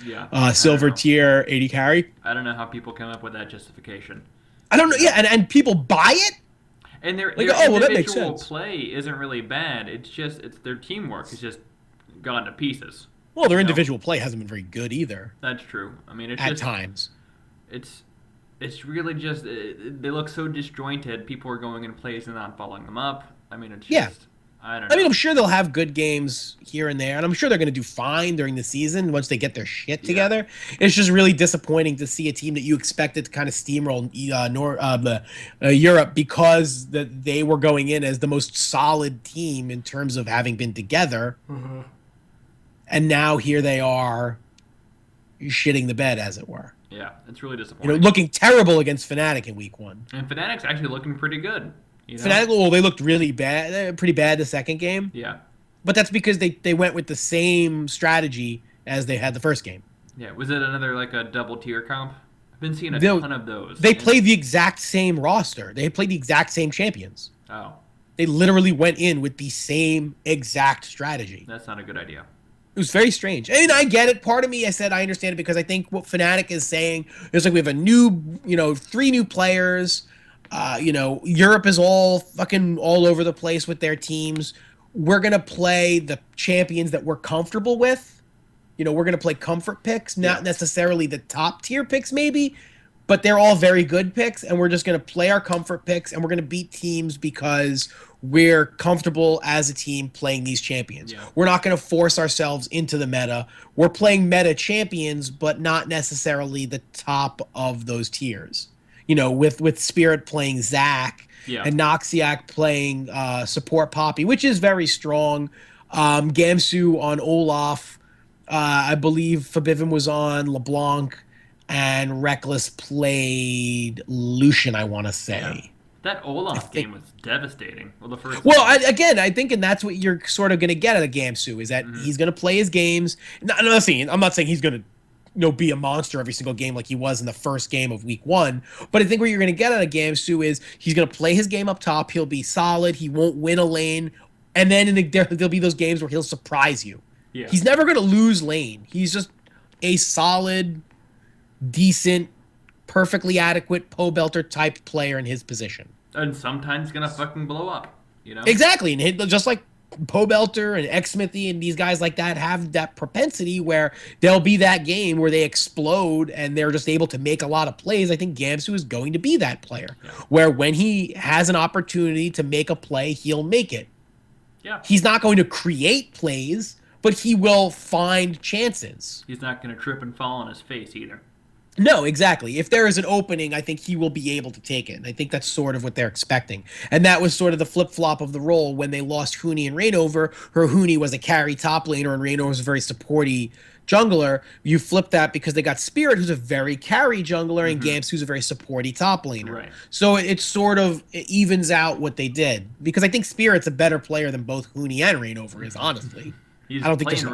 silver tier 80 carry. I don't know how people come up with that justification. I don't know. Yeah, and people buy it. And their individual play isn't really bad. It's their teamwork is just gone to pieces. Well, their individual play hasn't been very good either. That's true. I mean, at times. It's really just they look so disjointed. People are going in plays and not following them up. I mean, it's just I don't know. I mean, I'm sure they'll have good games here and there, and I'm sure they're going to do fine during the season once they get their shit together. It's just really disappointing to see a team that you expected to kind of steamroll Europe because they were going in as the most solid team in terms of having been together. Mm-hmm. And now here they are shitting the bed, as it were. Yeah, it's really disappointing. Looking terrible against Fnatic in week 1. And Fnatic's actually looking pretty good. Fnatic, well, they looked really bad, pretty bad the second game. Yeah. But that's because they went with the same strategy as they had the first game. Yeah, was it another like a double tier comp? I've been seeing a ton of those. They played the exact same roster. They played the exact same champions. Oh. They literally went in with the same exact strategy. That's not a good idea. It was very strange. And I get it. Part of me, I said I understand it because I think what Fnatic is saying is like we have a new, 3 new players. Europe is all fucking all over the place with their teams. We're going to play the champions that we're comfortable with. We're going to play comfort picks, not necessarily the top tier picks maybe, but they're all very good picks. And we're just going to play our comfort picks and we're going to beat teams because we're comfortable as a team playing these champions. Yeah. We're not going to force ourselves into the meta. We're playing meta champions, but not necessarily the top of those tiers. With Spirit playing Zac and Noxiac playing support Poppy, which is very strong. Gamsu on Olaf. I believe Forbidden was on LeBlanc, and Reckless played Lucian, I want to say. Yeah. That Olaf game was devastating. Well, the first. Well, I think, and that's what you're sort of going to get out of Gamsu, is that he's going to play his games. I'm not saying he's going to be a monster every single game like he was in the first game of week 1. But I think what you're going to get out of Gamsu is he's going to play his game up top. He'll be solid. He won't win a lane. And then there'll be those games where he'll surprise you. Yeah. He's never going to lose lane. He's just a solid, decent, perfectly adequate Pobelter type player in his position. And sometimes going to fucking blow up, Exactly. And just like Pobelter and Xmithy and these guys like that have that propensity where there'll be that game where they explode and they're just able to make a lot of plays. I think Gamsu is going to be that player where when he has an opportunity to make a play, he'll make it. Yeah. He's not going to create plays, but he will find chances. He's not going to trip and fall on his face either. No, exactly. If there is an opening, I think he will be able to take it. And I think that's sort of what they're expecting. And that was sort of the flip-flop of the role when they lost Huni and Rainover. Huni was a carry top laner and Rainover was a very supporty jungler. You flip that because they got Spirit, who's a very carry jungler, and Gamsu, who's a very supporty top laner. Right. So it sort of evens out what they did. Because I think Spirit's a better player than both Huni and Rainover is, honestly. I don't think there's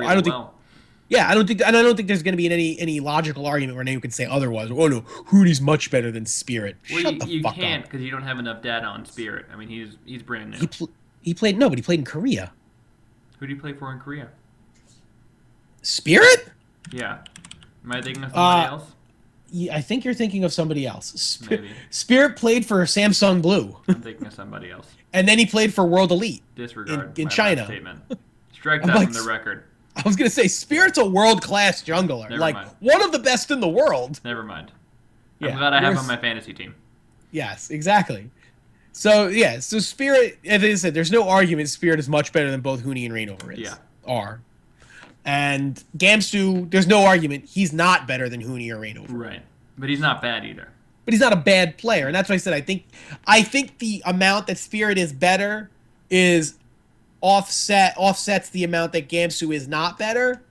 going to be any logical argument where anyone could say otherwise. Oh no, Hooney's much better than Spirit. Well, you can't because you don't have enough data on Spirit. I mean, he's brand new. He played but he played in Korea. Who did he play for in Korea? Spirit? Yeah. Am I thinking of somebody else? Yeah, I think you're thinking of somebody else. Maybe. Spirit played for Samsung Blue. I'm thinking of somebody else. And then he played for World Elite. Disregard in China. Statement. Strike that from the record. I was going to say, Spirit's a world-class jungler. Never mind. One of the best in the world. Never mind. I'm glad I have him on my fantasy team. Yes, exactly. So Spirit, as I said, there's no argument Spirit is much better than both Huni and Rainover is. Yeah. Are. And Gamsu, there's no argument. He's not better than Huni or Reignover. Right. But he's not bad either. But he's not a bad player. And that's why I said I think the amount that Spirit is better is offsets the amount that Gamsu is not better.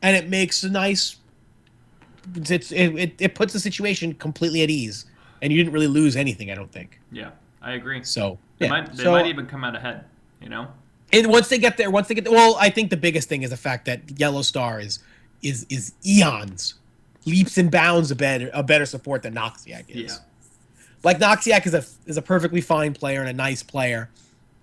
And it makes a nice it puts the situation completely at ease. And you didn't really lose anything, I don't think. Yeah, I agree. So they might even come out ahead, you know? And once they get there, well, I think the biggest thing is the fact that Yellow Star is eons, leaps and bounds a better support than Noxiac is. Yeah. Like Noxiac is a perfectly fine player and a nice player,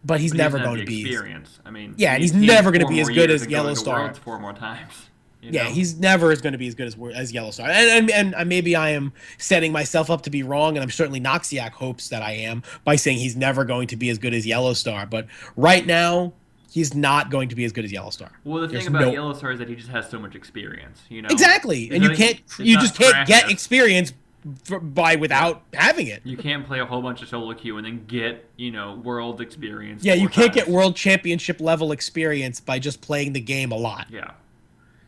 but he's never going to be experience. I mean, yeah, he's never going to be as good as Yellow Star. 4 more times. Yeah, he's never going to be as good as Yellow Star. And maybe I am setting myself up to be wrong, and I'm certainly Noxiac hopes that I am by saying he's never going to be as good as Yellow Star. But right now, he's not going to be as good as Yellow Star. Well, the thing about Yellow Star is that he just has so much experience, you know. Exactly, and you just can't get experience without having it. You can't play a whole bunch of solo queue and then get, world experience. Yeah, you can't get world championship level experience by just playing the game a lot. Yeah.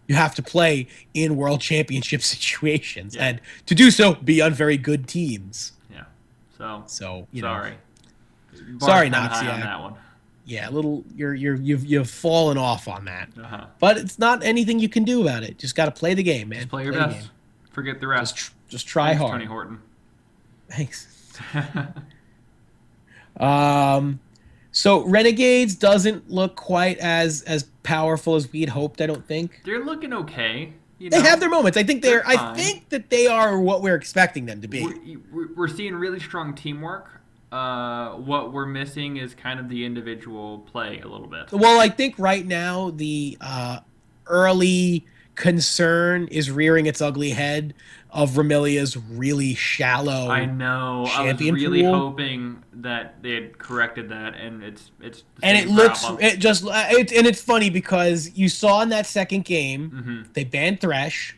You have to play in world championship situations, and to do so, be on very good teams. Yeah. So sorry, sorry, Noxiac. On that one. Yeah, you've fallen off on that, but it's not anything you can do about it. Just got to play the game, man. Just play your best. Forget the rest. Just try hard. Tony Horton. Thanks. So Renegades doesn't look quite as powerful as we'd hoped. I don't think they're looking okay. They have their moments. I think I think that they are what we're expecting them to be. We're seeing really strong teamwork. What we're missing is kind of the individual play a little bit. Well, I think right now the early concern is rearing its ugly head of Remilia's really shallow. I know. I was really hoping that they had corrected that, and it's and it looks it's funny because you saw in that second game they banned Thresh,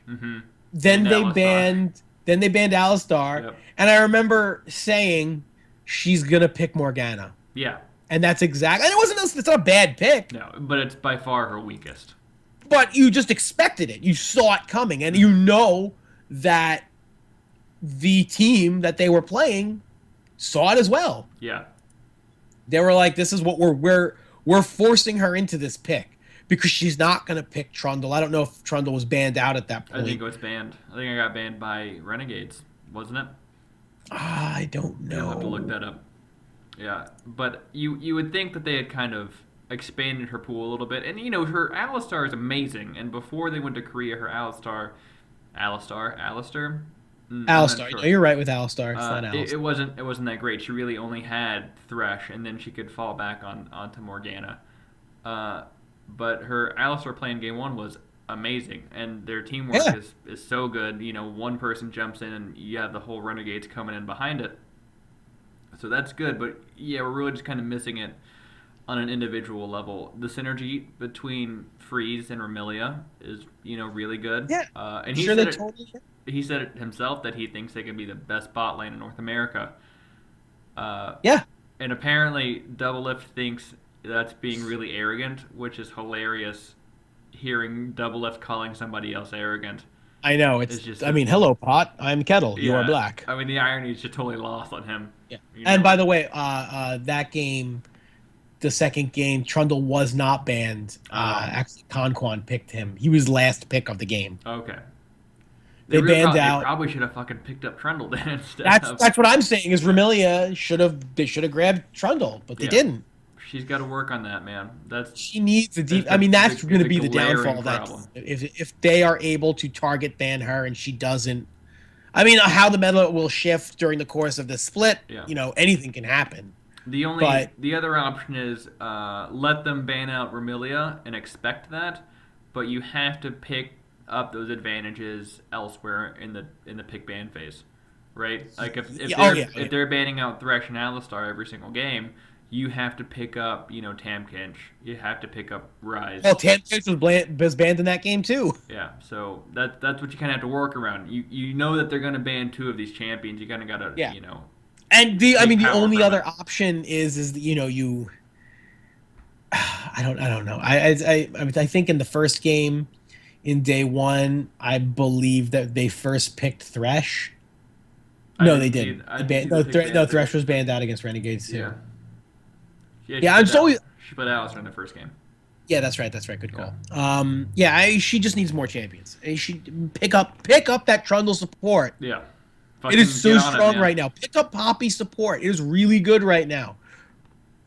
then they banned Alistar, and I remember saying she's gonna pick Morgana. Yeah, and that's exactly. And it's not a bad pick. No, but it's by far her weakest. But you just expected it. You saw it coming, and you know that the team that they were playing saw it as well. Yeah. They were like, this is what we're forcing her into this pick because she's not going to pick Trundle. I don't know if Trundle was banned out at that point. I think it was banned. I think I got banned by Renegades, wasn't it? I don't know. You'll have to look that up. Yeah, but you would think that they had kind of expanded her pool a little bit. And, her Alistar is amazing. And before they went to Korea, her Alistar... Alistar? Alistar. Sure. No, you're right with Alistar. It's not Alistar. It wasn't that great. She really only had Thresh, and then she could fall back onto Morgana. But her Alistar play in Game 1 was amazing, and their teamwork is so good. One person jumps in, and you have the whole Renegades coming in behind it. So that's good, but yeah, we're really just kind of missing it on an individual level. The synergy between Freeze and Remilia is, really good. Yeah. And he said it himself that he thinks they can be the best bot lane in North America. Yeah. And apparently Doublelift thinks that's being really arrogant, which is hilarious, hearing Doublelift calling somebody else arrogant. I know. It's just. Hello, Pot. I'm Kettle. You are Black. I mean, the irony is just totally lost on him. Yeah. And by the way, that game... The second game, Trundle was not banned. Actually, Conquan picked him. He was last pick of the game. Okay. They banned out. They probably should have fucking picked up Trundle then instead. That's what I'm saying. Is Remilia should have grabbed Trundle, but they didn't. She's got to work on that, man. She needs a deep. That's going to be the downfall. That if they are able to target ban her and she doesn't. How the meta will shift during the course of the split. Yeah. Anything can happen. The other option is let them ban out Remilia and expect that, but you have to pick up those advantages elsewhere in the pick ban phase, right? Like if they're banning out Thresh and Alistar every single game, you have to pick up Tamkinch, you have to pick up Rise. Well, Tamkinch was banned in that game too. Yeah, so that's what you kind of have to work around. You know that they're going to ban 2 of these champions. You kind of got to And the only other option is you. I don't know. I think in the first game, in day one, I believe that they first picked Thresh. No, they didn't. I didn't see the pick ban No, today. Thresh was banned out against Renegades too. Yeah. Yeah, Yeah, I'm so. she put Alistair in the first game. Yeah, that's right. That's right. Good call. Yeah, she just needs more champions. She pick up that Trundle support. Yeah. It is so strong right now. Pick up Poppy support. It is really good right now.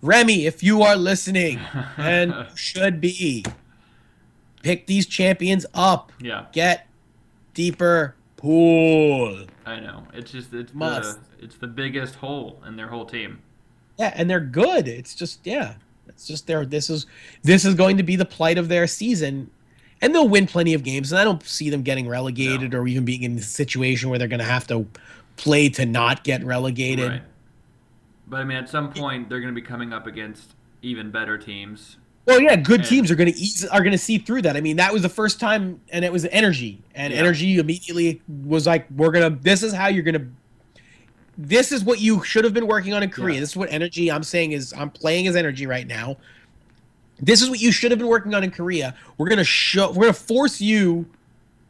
Remy, if you are listening, and you should be, pick these champions up. Yeah. Get deeper pool. I know. It's the biggest hole in their whole team. Yeah, and they're good. It's just this is going to be the plight of their season. And they'll win plenty of games, and I don't see them getting relegated or even being in a situation where they're going to have to play to not get relegated. Right. But I mean, at some point, they're going to be coming up against even better teams. Well, yeah, good teams are going to see through that. I mean, that was the first time, and it was Energy, and Energy immediately was like, this is how you're going to. This is what you should have been working on in Korea. Yeah. This is what Energy. I'm playing as Energy right now. This is what you should have been working on in Korea. We're gonna force you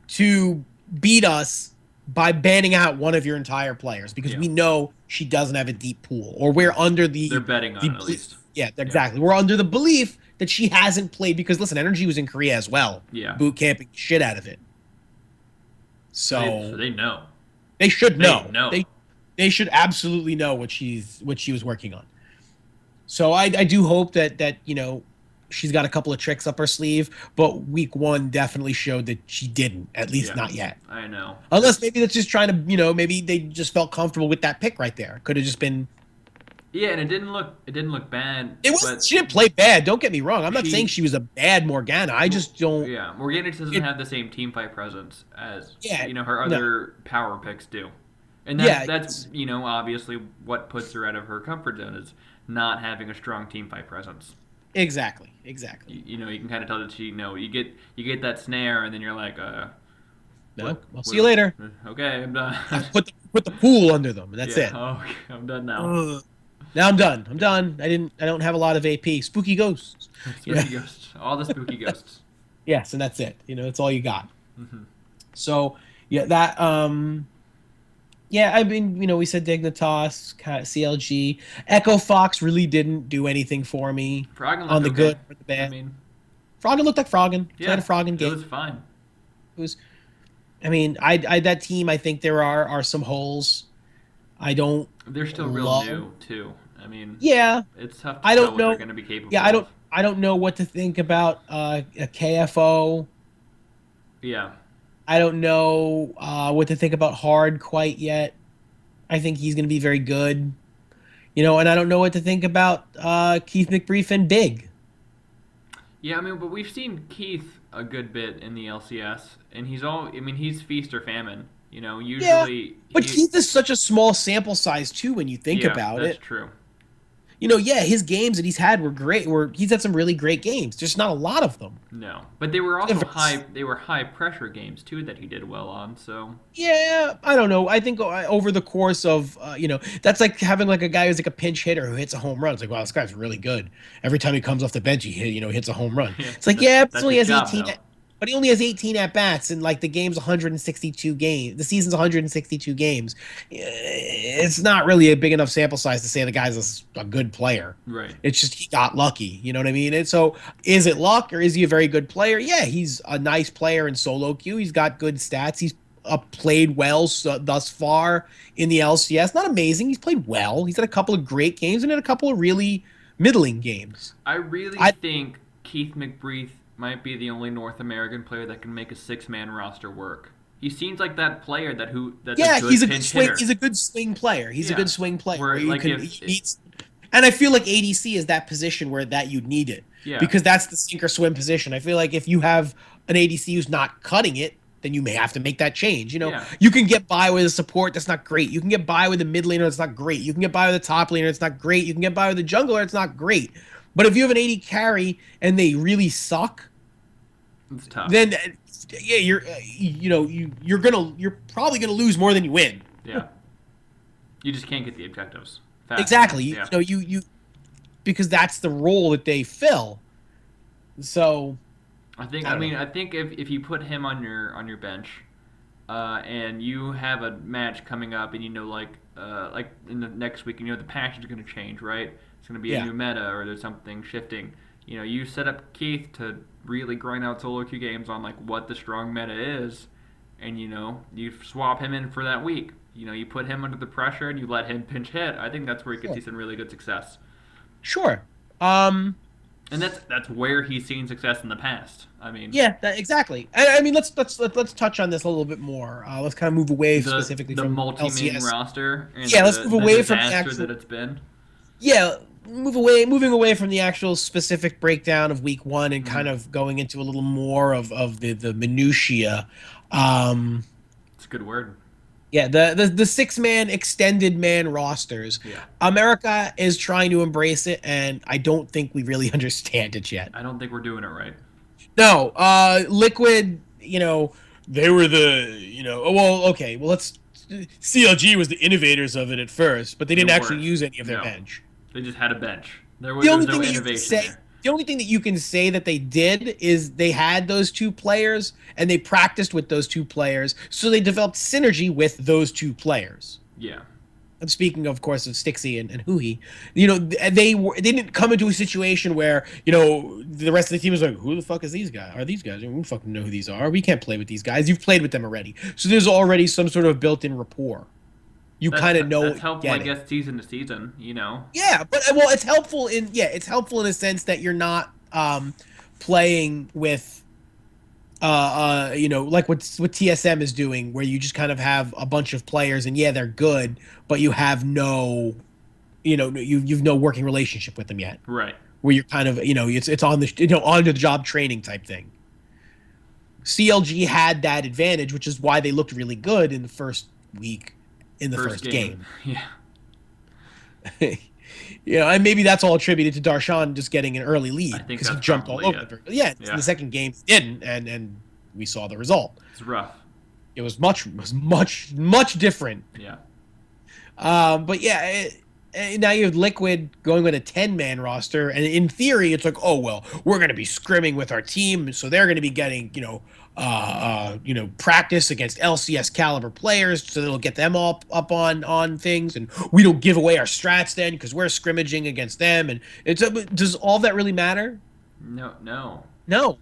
to beat us by banning out one of your entire players because we know she doesn't have a deep pool, or we're under the. They're betting on it, at least. Yeah, exactly. Yeah. We're under the belief that she hasn't played because listen, Energy was in Korea as well. Yeah. Boot camping shit out of it. So they know. They should know. They should absolutely know what she was working on. So I do hope that she's got a couple of tricks up her sleeve, but week one definitely showed that she didn't, at least not yet. I know. Unless maybe that's just trying to, maybe they just felt comfortable with that pick right there. Could have just been. Yeah, and it didn't look bad. She didn't play bad. Don't get me wrong. I'm not saying she was a bad Morgana. I just don't. Yeah, Morgana doesn't have the same team fight presence as her other power picks do, and that's obviously what puts her out of her comfort zone is not having a strong team fight presence. Exactly. You can kind of tell that you get that snare, and then you're like, no, I'll see you later. Okay, I'm done. put the pool under them, and that's it. Oh, I'm done now. Now I'm done. I don't have a lot of AP. Spooky ghosts. Ghosts. All the spooky ghosts. Yes, and that's it. It's all you got. Mm-hmm. So that yeah, I mean, we said Dignitas, CLG. Echo Fox really didn't do anything for me on the good or the bad. I mean, Froggen looked like Froggen. Yeah, had a Froggen game. It was fine. It was. I mean, I that team. I think there are some holes. I don't. They're still real new too. I mean, yeah, it's tough to tell what they're going to be capable. Yeah, I don't know what to think about a KFO. Yeah. I don't know what to think about Hard quite yet. I think he's going to be very good. And I don't know what to think about Keith McBrief and Big. Yeah, I mean, but we've seen Keith a good bit in the LCS, and he's feast or famine. Usually. Yeah, but Keith is such a small sample size, too, when you think about it. Yeah, that's true. His games that he's had were great. He's had some really great games. Just not a lot of them. No, but they were also high pressure games too that he did well on. So yeah, I don't know. I think over the course of that's like having a guy who's like a pinch hitter who hits a home run. It's like, wow, this guy's really good. Every time he comes off the bench, he hits a home run. Yeah, it's like but only has 18. But he only has 18 at bats, and the game's 162 games. The season's 162 games. It's not really a big enough sample size to say the guy's a good player. Right. It's just he got lucky. You know what I mean? And so, is it luck or is he a very good player? Yeah, he's a nice player in solo queue. He's got good stats. He's played well thus far in the LCS. Not amazing. He's played well. He's had a couple of great games and had a couple of really middling games. I think Keith McBrief might be the only North American player that can make a 6-man roster work. He seems like that player that's a good pinch hitter. He's a good swing player. He's a good swing player. Where and I feel like ADC is that position where you'd need it. Yeah. Because that's the sink or swim position. I feel like if you have an ADC who's not cutting it, then you may have to make that change. You can get by with a support that's not great. You can get by with a mid laner that's not great. You can get by with a top laner that's not great. You can get by with a jungler that's not great. But if you have an AD carry and they really suck, it's tough. Then you're probably gonna lose more than you win. Yeah. You just can't get the objectives fast exactly. enough. You because that's the role that they fill. So I think. I I don't mean, know. I think if you put him on your bench, and you have a match coming up, and like in the next week, and the patch is going to change, right? It's going to be a Yeah, new meta, or there's something shifting. You set up Keith to really grind out solo queue games on like what the strong meta is, and you swap him in for that week. You put him under the pressure and you let him pinch hit. I think that's where you could sure, see some really good success. sure. Um, And that's where he's seen success in the past. I mean, yeah, exactly. I mean, let's touch on this a little bit more. Let's kind of move away the specifically the from multi-main LCS. roster and Yeah, let's move the away from the disaster actual. that it's been. Yeah, moving away from the actual specific breakdown of week one and kind Mm-hmm. of going into a little more of the minutia. Um, It's a good word. yeah, the 6-man extended man rosters. Yeah. America is trying to embrace it, and I don't think we really understand it yet. I don't think we're doing it right. No, Liquid, they were oh, well, okay, well, CLG was the innovators of it at first, but they They didn't actually weren't. use any of their No. bench. They just had a bench. There The was only no thing that you can innovation say, there. the only thing that you can say that they did is they had those two players and they practiced with those two players, so they developed synergy with those two players. Yeah. I'm speaking, of course, of Stixie and Huhi. They didn't come into a situation where the rest of the team is like, who the fuck is these guys? Are these guys? We don't fucking know who these are. We can't play with these guys. You've played with them already, so there's already some sort of built-in rapport. You kind of know. That's helpful, I get it. guess, season to season. Yeah, but well, it's helpful in a sense that you're not playing with like what TSM is doing, where you just kind of have a bunch of players, and yeah, they're good, but you have no, you've no working relationship with them yet. Right. Where you're kind of, it's on the on the job training type thing. CLG had that advantage, which is why they looked really good in the first week, in the first game. Yeah. And maybe that's all attributed to Darshan just getting an early I lead think because he that's jumped all probably over it. it. Yeah, Yeah. in the second game he didn't, and we saw the result. It's rough. It was much different. Yeah. But yeah, now you have Liquid going with a 10-man roster, and in theory, it's like, oh well, we're going to be scrimming with our team, so they're going to be getting practice against LCS caliber players, so it'll get them all up on things, and we don't give away our strats then because we're scrimmaging against them, and does all that really matter? No. No,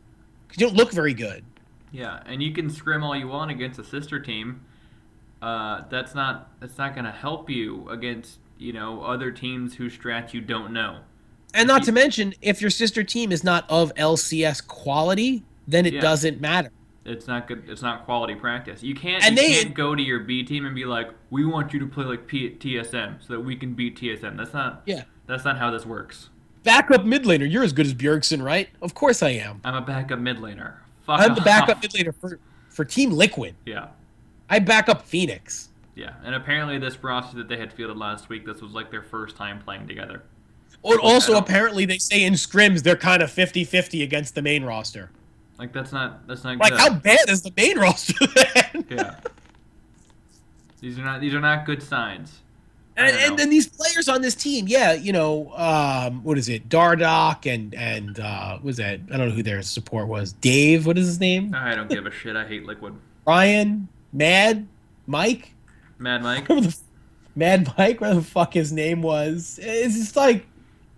because you don't look very good. Yeah, and you can scrim all you want against a sister team. That's not going to help you against other teams whose strats you don't know. And not to mention, if your sister team is not of LCS quality, then it doesn't matter. It's not good. It's not quality practice. You can't go to your B team and be like, "We want you to play like TSM so that we can beat TSM." That's not. Yeah. That's not how this works. Backup mid laner. You're as good as Bjergsen, right? Of course I am. I'm a backup mid laner. Fuck I'm the backup off. mid laner for Team Liquid. Yeah. I back up Phoenix. Yeah, and apparently this roster that they had fielded last week, this was like their first time playing together. Also, apparently they say in scrims they're kind of 50-50 against the main roster. Like that's not good. Like how bad is the main roster then? Yeah. These are not good signs. And then these players on this team, what is it? Dardock and what was that? I don't know who their support was. Dave, what is his name? I don't give a shit. I hate Liquid. Ryan, Mad Mike, Mad Mike. Mad Mike, whatever the fuck his name was. It's just like,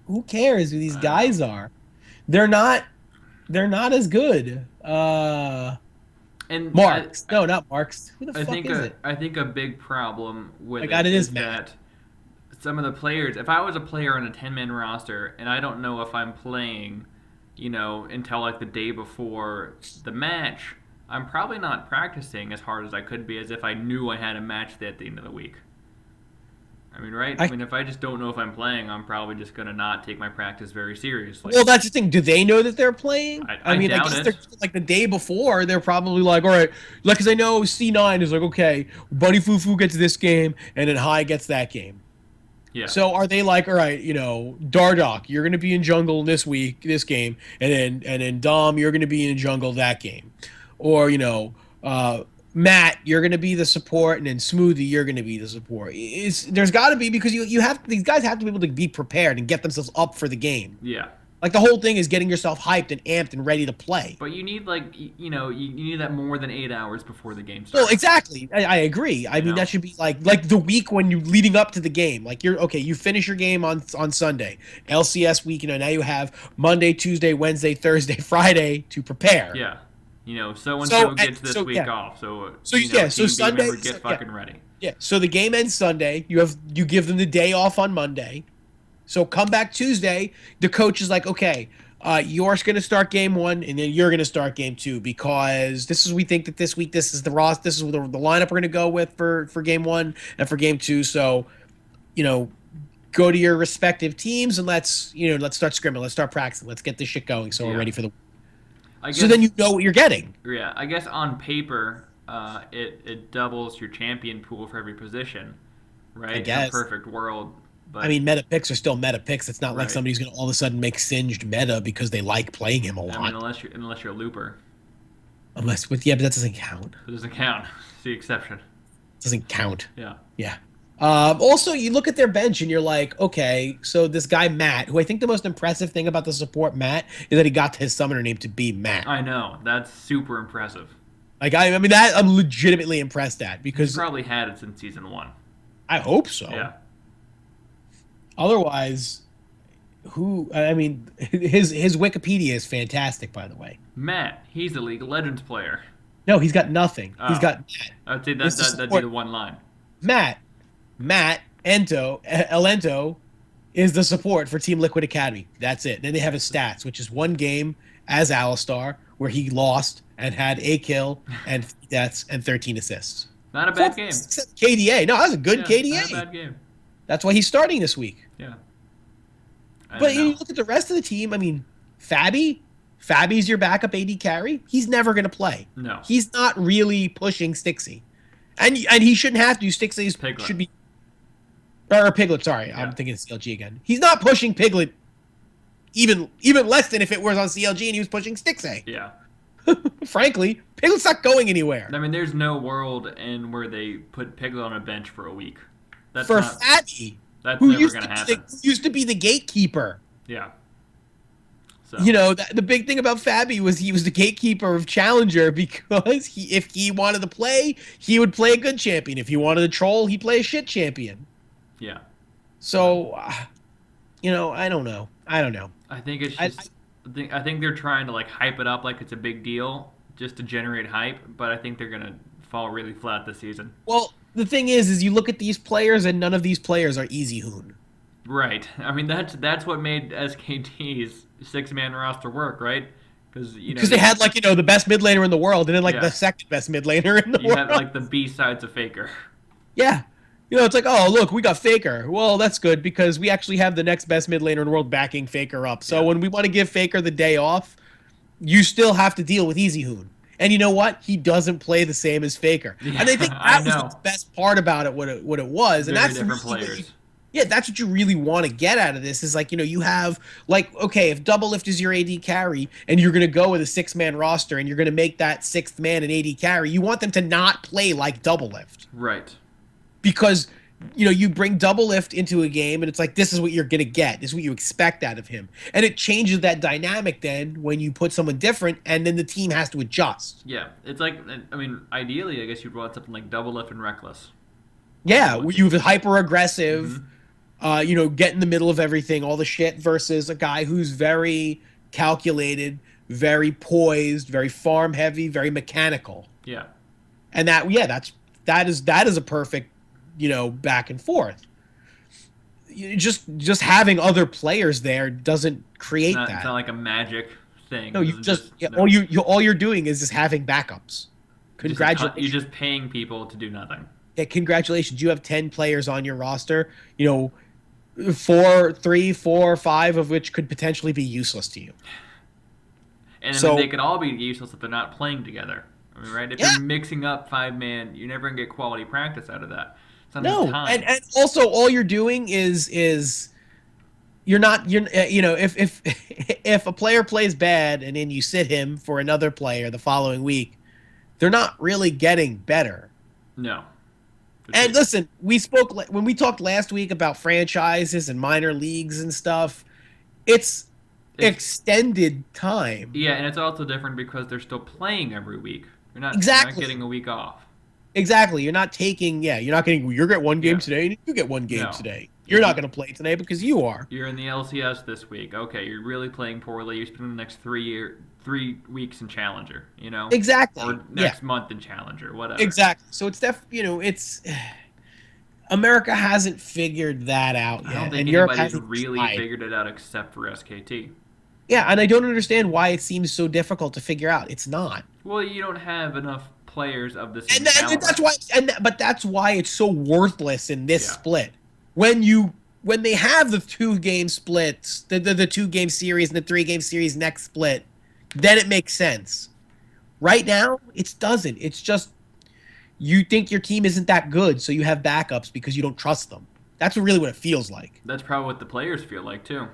who cares who these guys are? They're not as good. And Marks. No, not Marks. Who the fuck is it? I think a big problem with it is that some of the players, if I was a player on a 10-man roster and I don't know if I'm playing, until like the day before the match, I'm probably not practicing as hard as I could be as if I knew I had a match at the end of the week. I mean, right? I mean, if I just don't know if I'm playing, I'm probably just going to not take my practice very seriously. Well, that's the thing. Do they know that they're playing? I mean, I guess like the day before, they're probably like, all right, like, because I know C9 is like, okay, Buddy Fufu gets this game, and then High gets that game. Yeah. So are they like, all right, Dardock, you're going to be in jungle this game, and then Dom, you're going to be in jungle that game, or Matt, you're going to be the support, and then Smoothie, you're going to be the support. There's got to be, because these guys have to be able to be prepared and get themselves up for the game. Yeah. Like the whole thing is getting yourself hyped and amped and ready to play. But you need you need that more than 8 hours before the game starts. Well, exactly. I agree. I mean, that should be like the week when you leading up to the game. Like you finish your game on Sunday, LCS week. Now you have Monday, Tuesday, Wednesday, Thursday, Friday to prepare. Yeah. So and so gets this week off. So Sunday get fucking ready. Yeah. So the game ends Sunday. You give them the day off on Monday. So come back Tuesday. The coach is like, okay, you're going to start game 1, and then you're going to start game 2 because we think that this week this is the lineup we're going to go with for game 1 and for game 2. So, go to your respective teams and let's start scrimming. Let's start practicing. Let's get this shit going. So we're ready for the. So then you know what you're getting. Yeah, I guess on paper, it doubles your champion pool for every position, right? I guess. In a perfect world. But, I mean, meta picks are still meta picks. It's not like somebody's going to all of a sudden make Singed meta because they like playing him a lot. I mean, unless you're a looper. But that doesn't count. It doesn't count. It's the exception. It doesn't count. Yeah. Yeah. Also, you look at their bench and you're like, okay, so this guy Matt, who I think the most impressive thing about the support Matt is that he got his summoner name to be Matt. I know. That's super impressive. Like I mean that I'm legitimately impressed at because he's probably had it since season 1. I hope so. Yeah. Otherwise, his Wikipedia is fantastic, by the way. Matt, he's a League of Legends player. No, he's got nothing. Oh. He's got Matt. I'd say that'd be the one line. Matt Elento is the support for Team Liquid Academy. That's it. Then they have his stats, which is 1 game as Alistar, where he lost and had a kill and 3 deaths and 13 assists. Not a bad game. KDA. No, that was a good KDA. Not a bad game. That's why he's starting this week. Yeah. But you look at the rest of the team. I mean, Fabi's your backup AD carry. He's never going to play. No. He's not really pushing Stixie. And he shouldn't have to. Stixie should be... Or Piglet, sorry. Yeah. I'm thinking of CLG again. He's not pushing Piglet even less than if it was on CLG and he was pushing Stixie. Yeah. Frankly, Piglet's not going anywhere. I mean, there's no world in where they put Piglet on a bench for a week. Fabi, that's never going to happen. Who used to be the gatekeeper. Yeah. So. The big thing about Fabi was he was the gatekeeper of Challenger because if he wanted to play, he would play a good champion. If he wanted to troll, he'd play a shit champion. Yeah. So, I don't know. I think it's just... I think they're trying to hype it up like it's a big deal just to generate hype, but I think they're going to fall really flat this season. Well, the thing is you look at these players and none of these players are easy hoon. Right. I mean, that's what made SKT's 6-man roster work, right? Because they had the best mid laner in the world and then the second best mid laner in the world. You had the B sides of Faker. Yeah. It's like, oh, look, we got Faker. Well, that's good because we actually have the next best mid laner in the world backing Faker up. So when we want to give Faker the day off, you still have to deal with Easy Hoon. And you know what? He doesn't play the same as Faker. Yeah, and I think that was the best part about it, what it was. Very and that's different players. That's what you really want to get out of this is you have okay, if Double Lift is your AD carry and you're going to go with a 6-man roster and you're going to make that 6th man an AD carry, you want them to not play like Double Lift. Right. Because, you bring Double Lift into a game and it's like, this is what you're going to get. This is what you expect out of him. And it changes that dynamic then when you put someone different and then the team has to adjust. Yeah. It's ideally, I guess you'd want something like Double Lift and Reckless. Yeah, where you have hyper-aggressive, get in the middle of everything, all the shit, versus a guy who's very calculated, very poised, very farm-heavy, very mechanical. Yeah. And that is a perfect back and forth. Just having other players there doesn't create that. It's not like a magic thing. No, all you're doing is just having backups. Congratulations. You're just paying people to do nothing. Yeah, congratulations. You have 10 players on your roster. 3, 4, 5 of which could potentially be useless to you. And they could all be useless if they're not playing together. I mean, right? If you're mixing up 5-man, you're never gonna get quality practice out of that. And also all you're doing is if a player plays bad and then you sit him for another player the following week, they're not really getting better. No. And listen, when we talked last week about franchises and minor leagues and stuff, it's extended time. Yeah, and it's also different because they're still playing every week. You're not getting a week off. Exactly. You're not taking, you're not getting, you get one game today and you get one game today. You're not going to play today because you are. You're in the LCS this week. Okay, you're really playing poorly. You're spending the next 3 weeks in Challenger, you know? Exactly. Or next month in Challenger, whatever. Exactly. So it's it's... America hasn't figured that out yet. I don't think anybody's really figured it out except for SKT. Yeah, and I don't understand why it seems so difficult to figure out. It's not. Well, you don't have enough players of the same caliber. But that's why it's so worthless in this split. When they have the 2-game splits, the 2-game series and the 3-game series next split, then it makes sense. Right now, it doesn't. It's just you think your team isn't that good, so you have backups because you don't trust them. That's really what it feels like. That's probably what the players feel like too.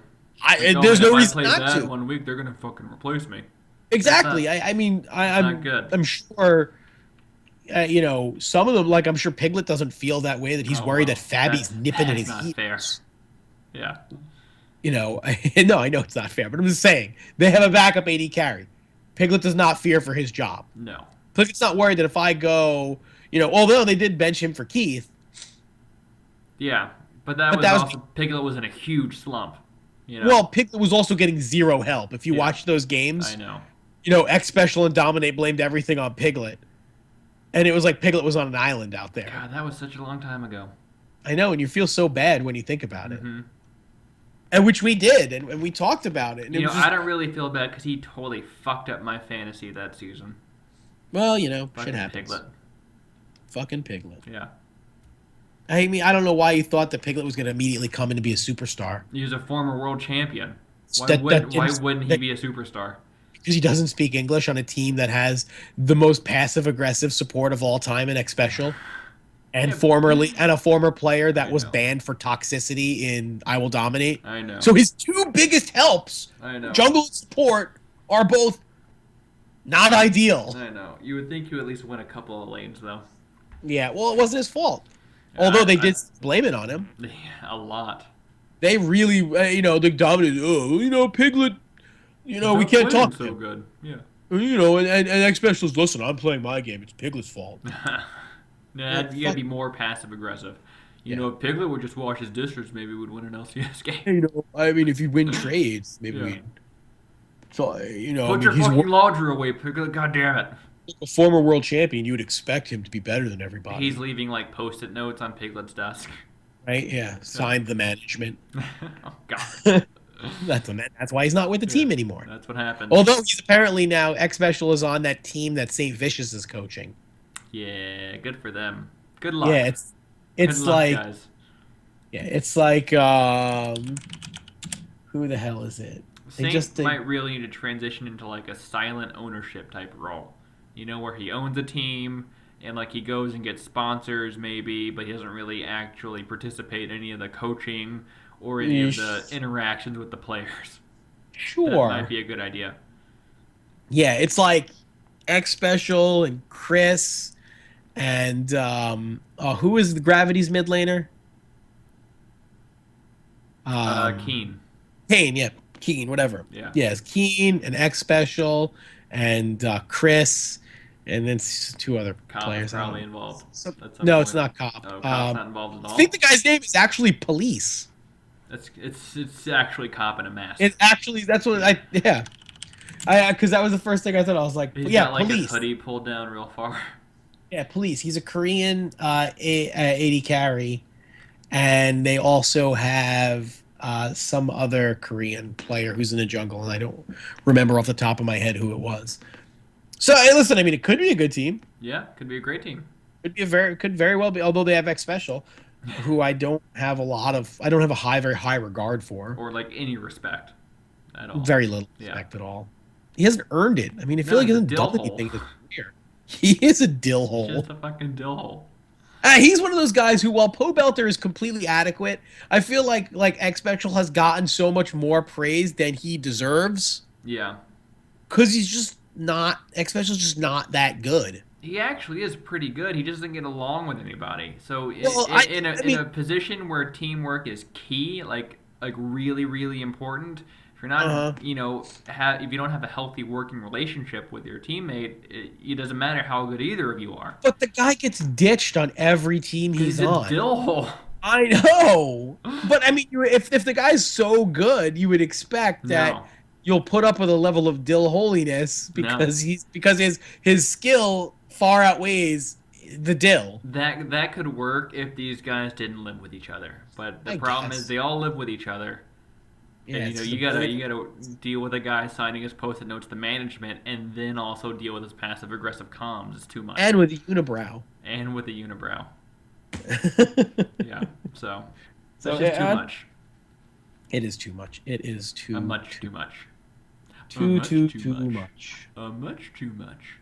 There's no reason not to. If I play that 1 week, they're gonna fucking replace me. Exactly. I'm sure. Some of them, like I'm sure Piglet doesn't feel that way. That he's worried that Fabi's nipping at his heels. Yeah. No, I know it's not fair, but I'm just saying they have a backup AD carry. Piglet does not fear for his job. No. Piglet's not worried that if I go, although they did bench him for Keith. Yeah, but that was also Piglet was in a huge slump. Well, Piglet was also getting zero help. If you watch those games, I know. X Special and Dominate blamed everything on Piglet, and it was like Piglet was on an island out there. God, that was such a long time ago. I know, and you feel so bad when you think about it. And which we did, and we talked about it. And I don't really feel bad because he totally fucked up my fantasy that season. Well, shit happens. Piglet. Fucking Piglet. Yeah. I mean, I don't know why you thought that Piglet was going to immediately come in to be a superstar. He was a former world champion. Why wouldn't he be a superstar? Because he doesn't speak English on a team that has the most passive-aggressive support of all time in X Special. And a former player that was banned for toxicity in IWDominate. I know. So his 2 biggest helps, jungle and support, are both not ideal. I know. You would think you at least win a couple of lanes, though. Yeah, well, it wasn't his fault. Although they did blame it on him. Yeah, a lot. They really, they dominated. Piglet, we can't talk to him. Good. Yeah. And X Special's, listen, I'm playing my game. It's Piglet's fault. Nah, you gotta be more passive aggressive. If Piglet would just wash his dishes, maybe we'd win an LCS game. I mean, if you win trades, maybe we'd. So, Put your fucking laundry away, Piglet. God damn it. A former world champion, you would expect him to be better than everybody. He's leaving like post-it notes on Piglet's desk. Right? Yeah. Signed the management. Oh God. That's why he's not with the team anymore. That's what happened. Although he's apparently now X Special is on that team that St. Vicious is coaching. Yeah, good for them. Good luck. Yeah, it's like guys. Yeah, it's like who the hell is it? Saint might really need to transition into like a silent ownership type role. Where he owns a team and like he goes and gets sponsors maybe, but he doesn't really actually participate in any of the coaching or any of the interactions with the players. Sure. That might be a good idea. Yeah, it's like X Special and Chris and who is the Gravity's mid laner? Keen. Kane, yeah. Keen, whatever. Yeah. Yes, Keen and X Special and Chris and then 2 other players. Probably involved. No, it's not Cop. Oh, Cop's not involved at all? I think the guy's name is actually Police. It's actually Cop in a mask. It's actually, that's what because that was the first thing I thought. I was like, He's yeah, got like Police. a hoodie pulled down real far. Yeah, Police. He's a Korean AD carry, and they also have some other Korean player who's in the jungle, and I don't remember off the top of my head who it was. So, hey, listen, I mean, it could be a good team. Yeah, could be a great team. Could very well be, although they have X Special, who I don't have a very high regard for. Or like any respect at all. Very little respect at all. He hasn't earned it. I mean, I feel like he hasn't done anything this year. He is a dill hole. Just a fucking dill hole. He's one of those guys who, while Pobelter is completely adequate, I feel like X Special has gotten so much more praise than he deserves. Yeah. Because he's just not, X Special's just not that good. He actually is pretty good. He just doesn't get along with anybody. So in a position where teamwork is key, like really, really important, for you're not, you know, if you don't have a healthy working relationship with your teammate, it doesn't matter how good either of you are. But the guy gets ditched on every team he's a on. dill hole. I know, but I mean, if the guy's so good, you would expect that you'll put up with a level of dill holiness because his skill far outweighs the dill. That could work if these guys didn't live with each other, but the problem is they all live with each other. Yeah, and, you gotta deal with a guy signing his post-it notes to management, and then also deal with his passive-aggressive comms. It's too much. And with the unibrow. Yeah, so that's just too much. It is too much. It is too much. Too much. Much too much.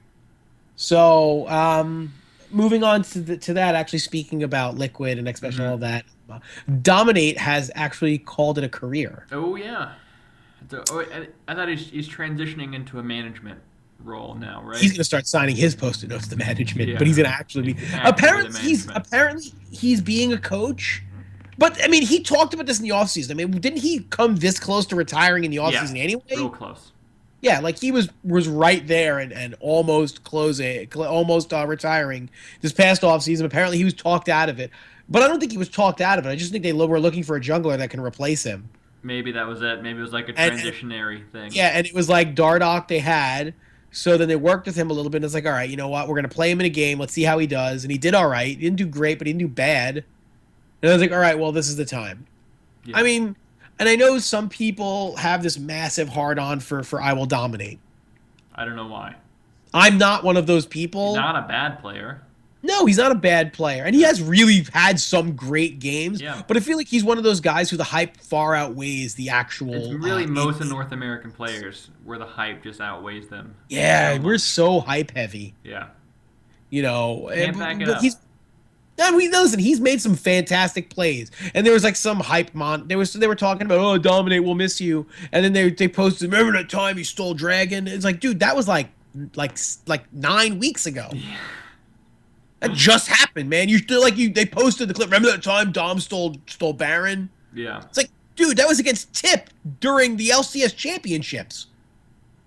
So, moving on to that, actually speaking about Liquid and especially all that, Dominate has actually called it a career. Oh yeah. I thought he's transitioning into a management role now, right? He's gonna start signing his post-it notes to management, but he's gonna actually be. Apparently he's being a coach. But I mean, he talked about this in the offseason. I mean, didn't he come this close to retiring in the offseason anyway? Real close. Yeah, like he was right there and almost retiring this past offseason. Apparently he was talked out of it. But I don't think he was talked out of it. I just think they were looking for a jungler that can replace him. Maybe that was it. Maybe it was like a transitionary thing. Yeah, and it was like Dardoch they had. So then they worked with him a little bit. And it's like, all right, you know what? We're going to play him in a game. Let's see how he does. And he did all right. He didn't do great, but he didn't do bad. And I was like, all right, well, this is the time. Yeah. I mean, and I know some people have this massive hard-on for IWDominate. I don't know why. I'm not one of those people. He's not a bad player. No, he's not a bad player. And he has really had some great games. Yeah. But I feel like he's one of those guys who the hype far outweighs the actual... It's really most of North American players where the hype just outweighs them. Yeah, we're so hype-heavy. Yeah. You know... Can't back it up. Listen, he's made some fantastic plays, and there was like some hype they were talking about, oh, Dominate, we'll miss you, and then they posted, remember that time he stole Dragon? It's like, dude, that was like 9 weeks ago. Yeah. That just happened, man. They posted the clip. Remember that time Dom stole Baron? Yeah. It's like, dude, that was against Tip during the LCS championships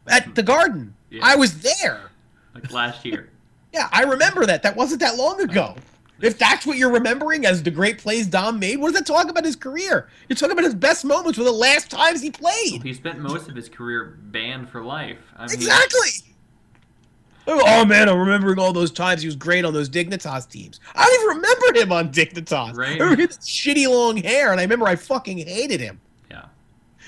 at the Garden. Yeah. I was there. Like last year. Yeah, I remember that. That wasn't that long ago. If that's what you're remembering as the great plays Dom made, what does that talk about his career? You're talking about his best moments were the last times he played. Well, he spent most of his career banned for life. Exactly. Oh, man, I'm remembering all those times he was great on those Dignitas teams. I don't even remember him on Dignitas. Right. I remember his shitty long hair, and I remember I fucking hated him. Yeah.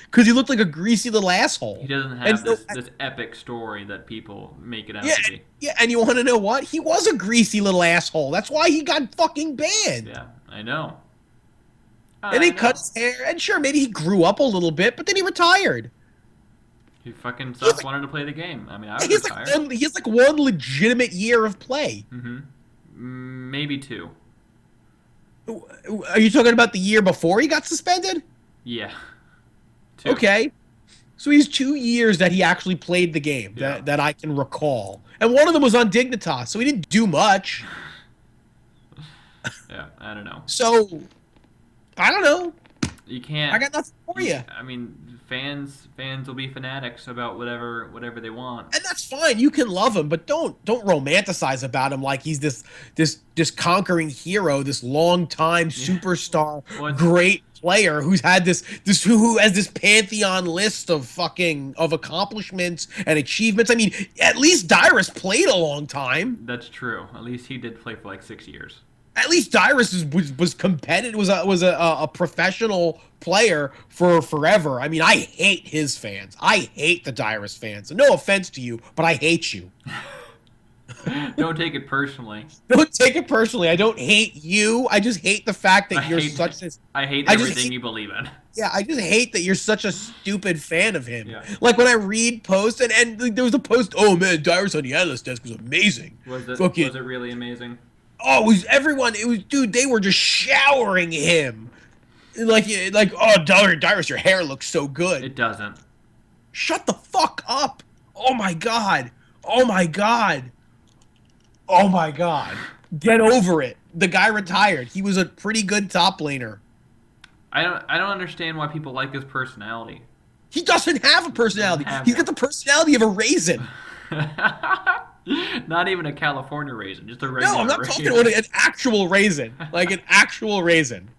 Because he looked like a greasy little asshole. He doesn't have this epic story that people make it out to be. Yeah, and you want to know what? He was a greasy little asshole. That's why he got fucking banned. Yeah, I know. And he cut his hair, and sure, maybe he grew up a little bit, but then he retired. He fucking stopped wanting to play the game. I mean, I was retired. He has like one legitimate year of play. Mm-hmm. Maybe 2. Are you talking about the year before he got suspended? Yeah. 2. Okay. So he's 2 years that he actually played the game that I can recall. And one of them was on Dignitas, so he didn't do much. Yeah, I don't know. So, I don't know. You can't... I got nothing for you. I mean, fans will be fanatics about whatever they want. And that's fine. You can love him, but don't romanticize about him like he's this conquering hero, this long-time superstar, great player who's had who has this pantheon list of accomplishments and achievements. I mean, at least Dyrus played a long time. That's true. At least he did play for like 6 years. At least Dyrus was competitive. Was a professional player for forever. I mean, I hate his fans. I hate the Dyrus fans. No offense to you, but I hate you. Don't take it personally. Don't take it personally. I don't hate you. I just hate the fact that I hate everything you believe in. Yeah, I just hate that you're such a stupid fan of him. Yeah. Like when I read posts, and there was a post, oh man, Dyrus on the analyst desk was amazing. Was it really amazing? Oh, it was everyone. It was, dude, they were just showering him. Like, oh, Dyrus, your hair looks so good. It doesn't. Shut the fuck up. Oh my God. Oh my God. Oh my God. Get over it. The guy retired. He was a pretty good top laner. I don't understand why people like his personality. He doesn't have a personality. He's got the personality of a raisin. Not even a California raisin, just a regular. No, I'm not talking about an actual raisin, like an actual raisin.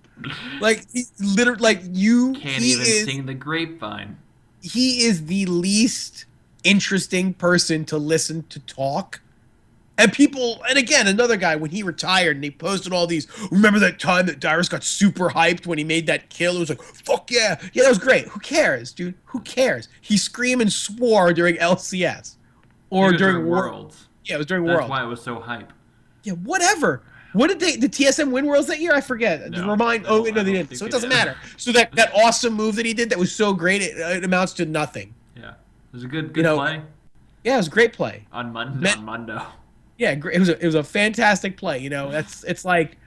Like he's literally like you can't even sing the grapevine. He is the least interesting person to listen to talk. And people, and again, another guy, when he retired and he posted all these, remember that time that Dyrus got super hyped when he made that kill? It was like, fuck yeah. Yeah, that was great. Who cares, dude? Who cares? He screamed and swore during LCS. Or during Worlds. Yeah, it was during Worlds. That's why it was so hype. Yeah, whatever. What did did TSM win Worlds that year? I forget. No, they didn't. So it doesn't matter. So that awesome move that he did that was so great, it amounts to nothing. Yeah. It was a good play. Yeah, it was a great play. On Mundo. Yeah, it was a fantastic play. It's like,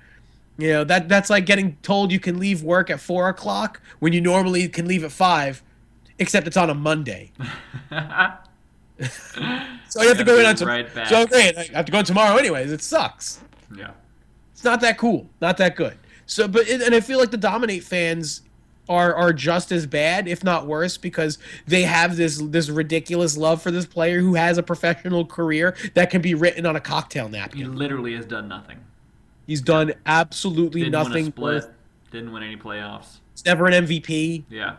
that's like getting told you can leave work at 4 o'clock when you normally can leave at 5, except it's on a Monday. So you have to go in on tomorrow. Right back. So great, I have to go in tomorrow anyways. It sucks. Yeah, it's not that cool, not that good. So, and I feel like the Dominate fans are just as bad, if not worse, because they have this ridiculous love for this player who has a professional career that can be written on a cocktail napkin. He literally has done nothing. He's done absolutely Didn't nothing. win a split. Didn't win any playoffs. He's never an MVP. Yeah.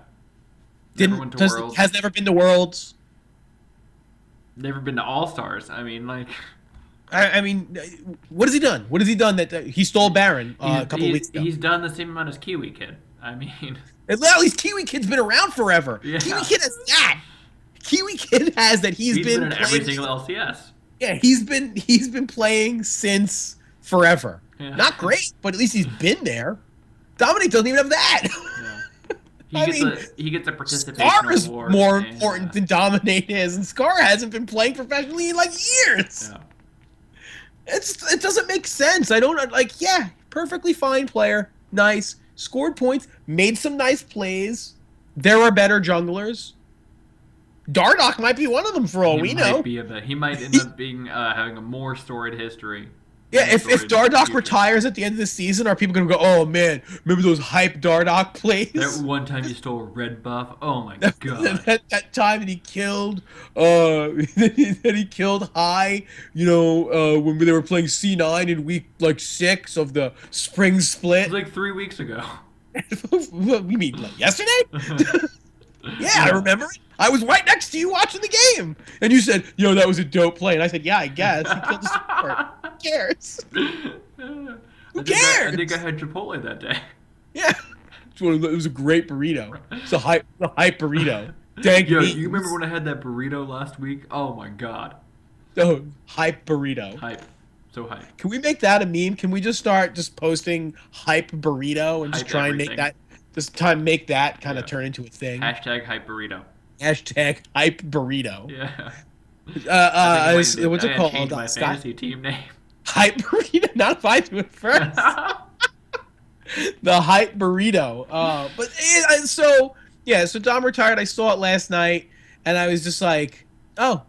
Has never been to Worlds. Never been to All-Stars. I mean, like... I mean, what has he done? What has he done that he stole Baron a couple weeks ago? He's done the same amount as Kiwi Kid. I mean... At least Kiwi Kid's been around forever. Yeah. Kiwi Kid has that. Kiwi Kid has that. He's been in every single LCS. Yeah, he's been playing since forever. Yeah. Not great, but at least he's been there. Dominate doesn't even have that. Yeah. He gets a participation Scar is award. More important than Dominate is, and Scar hasn't been playing professionally in like years. Yeah. It doesn't make sense. I don't like. Yeah, perfectly fine player, nice, scored points, made some nice plays. There are better junglers. Dardoch might be one of them for all we know. He might end up being having a more storied history. Yeah, if Dardoch retires at the end of the season, are people going to go, oh, man, remember those hype Dardoch plays? That one time he stole a red buff? Oh, my God. That time that he killed High, when they were playing C9 in week, 6 of the spring split. It was like 3 weeks ago. What, you mean, yesterday? Yeah, I remember it. I was right next to you watching the game. And you said, that was a dope play. And I said, yeah, I guess. He killed the support. Who cares? Who cares? I think I had Chipotle that day. Yeah. It was a great burrito. It's a hype burrito. Dang you remember when I had that burrito last week? Oh, my God. Oh, hype burrito. Hype. So hype. Can we make that a meme? Can we just start posting hype burrito and just try and make that... Just try and make that kind of turn into a thing. Hashtag hype burrito. Hashtag hype burrito. Yeah. What's it called? My fantasy team name. Hype burrito. Not if I do it first. The hype burrito. So Dom retired. I saw it last night, and I was just like, oh,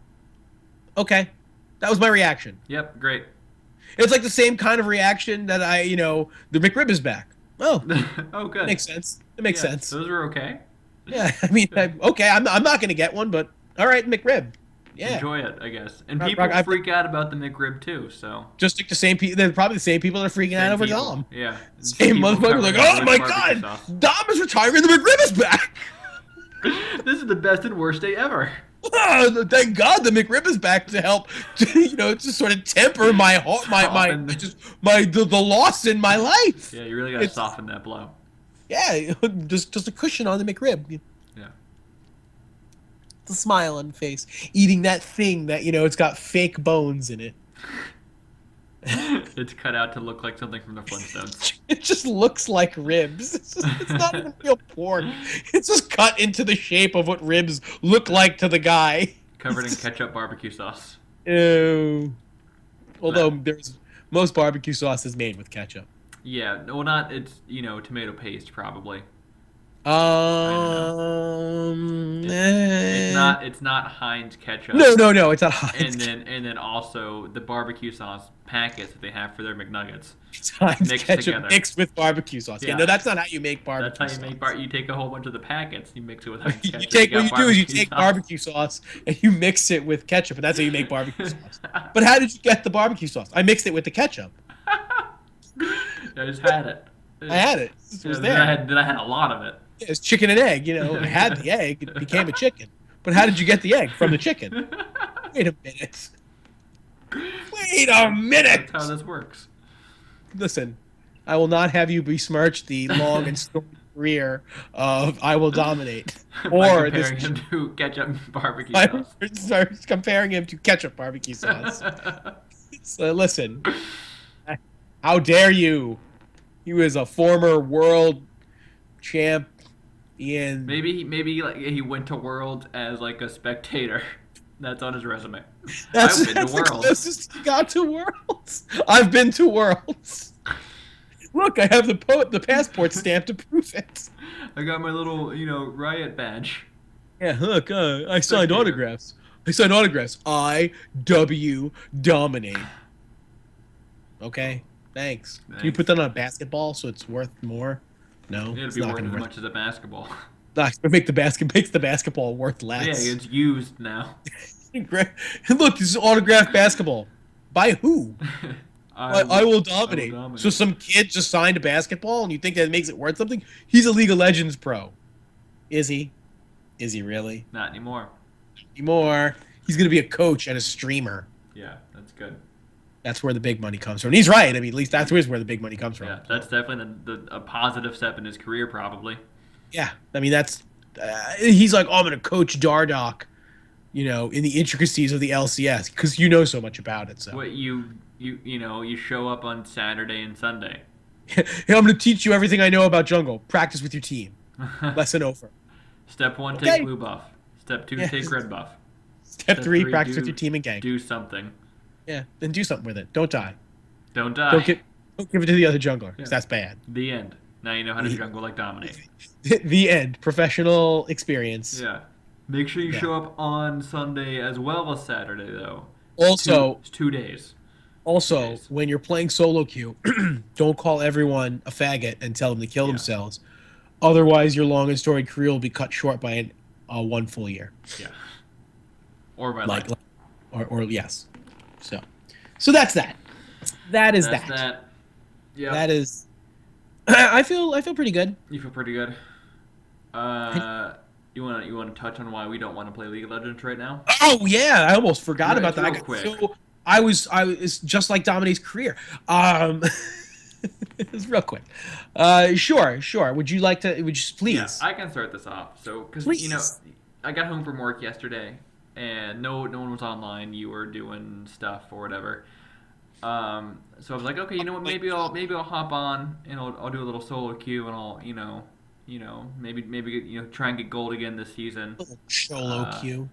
okay. That was my reaction. Yep, great. It's like the same kind of reaction that the McRib is back. Oh, oh, good. Makes sense. It makes sense. Those are okay. Yeah, I mean, okay. I'm not gonna get one, but all right, McRib. Yeah, enjoy it, I guess. And people freak out about the McRib too. So just like the same people. They're probably the same people that are freaking out over Dom. Yeah, same motherfuckers like, oh my God, Dom is retiring. The McRib is back. This is the best and worst day ever. Oh, thank God the McRib is back to help, to sort of temper my heart, the loss in my life. Yeah, you really gotta soften that blow. Yeah, just a cushion on the McRib. Yeah. The smile on the face, eating that thing that it's got fake bones in it. It's cut out to look like something from the Flintstones. It just looks like ribs. It's not even real pork. It's just cut into the shape of what ribs look like to the guy. Covered in ketchup barbecue sauce. Ew. Although most barbecue sauce is made with ketchup. Yeah, well, not it's tomato paste probably. It's not Heinz ketchup. No, it's not Heinz. And then also the barbecue sauce packets that they have for their McNuggets. It's Heinz mixed ketchup together. mixed with barbecue sauce. Yeah, no, that's not how you make barbecue sauce. That's how you make you take a whole bunch of the packets, you mix it with Heinz ketchup. You take barbecue sauce and you mix it with ketchup, and that's how you make barbecue sauce. But how did you get the barbecue sauce? I mixed it with the ketchup. I just had it. I had it. It was there. Then I had a lot of it. It's chicken and egg. I had the egg. It became a chicken. But how did you get the egg from the chicken? Wait a minute. Wait a minute. That's how this works. Listen, I will not have you besmirch the long and storied career of IWDominate. Or comparing him to ketchup barbecue sauce. Start comparing him to ketchup barbecue sauce. So listen, how dare you? He was a former world champ. Maybe he went to Worlds as like a spectator. That's on his resume. I've been to Worlds. The closest he got to Worlds. I've been to Worlds. Look, I have the passport stamp to prove it. I got my little riot badge. Yeah, look, I signed autographs. IWDominate. Okay, thanks. Can you put that on a basketball so it's worth more? No, it'd be worth as much as a basketball. Makes the basketball worth less. Yeah, it's used now. Look, this is autographed basketball. By who? I will dominate. So some kid just signed a basketball, and you think that makes it worth something? He's a League of Legends pro. Is he? Is he really? Not anymore. He's gonna be a coach and a streamer. Yeah, that's good. That's where the big money comes from. And he's right. I mean, at least that's where the big money comes from. Yeah, that's definitely a positive step in his career, probably. Yeah, I mean that's he's like, I'm gonna coach Dardoch, in the intricacies of the LCS because you know so much about it. So what you show up on Saturday and Sunday. Hey, I'm gonna teach you everything I know about jungle. Practice with your team. Lesson over. Step 1, take blue buff. Step 2, take red buff. Step 3, practice with your team and gang. Do something. Yeah, then do something with it. Don't die. Don't die. Don't give it to the other jungler because that's bad. The end. Now you know how to jungle like Dominate. The end. Professional experience. Yeah. Make sure you show up on Sunday as well as Saturday, though. Also, it's 2 days. Also, when you're playing solo queue, don't call everyone a faggot and tell them to kill themselves. Otherwise, your long and storied career will be cut short by one full year. Yeah. Or by life. Or yes. So that's that. That's that. Yeah. That is. I feel pretty good. You feel pretty good. You want to touch on why we don't want to play League of Legends right now? Oh yeah, I almost forgot about that. Real quick. I was it's just like Dominate's career. It's real quick. Sure. Would you please? Yeah, I can start this off. So because I got home from work yesterday and no one was online. You were doing stuff or whatever. So I was like, okay, you know what? Maybe I'll hop on and I'll do a little solo queue and I'll maybe try and get gold again this season. Solo queue.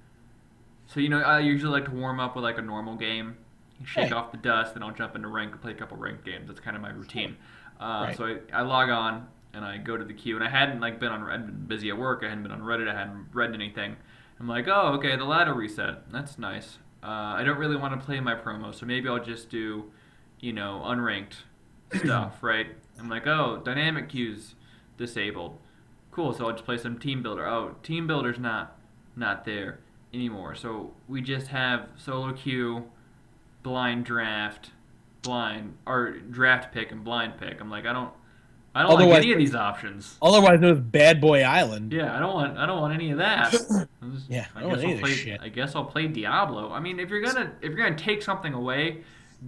So I usually like to warm up with like a normal game, shake off the dust, and I'll jump into rank and play a couple ranked games. That's kind of my routine. So I log on and I go to the queue, and I hadn't I'd been busy at work. I hadn't been on Reddit. I hadn't read anything. I'm like, oh, okay, the ladder reset. That's nice. I don't really want to play my promo, so maybe I'll just do, unranked stuff, right? I'm like, oh, dynamic queues disabled. Cool, so I'll just play some team builder. Oh, team builder's not there anymore. So we just have solo queue, blind draft, draft pick and blind pick. I'm like, I don't like any of these options. Otherwise known as Bad Boy Island. Yeah, I don't want any of that. I guess I'll play Diablo. I mean, if you're gonna take something away,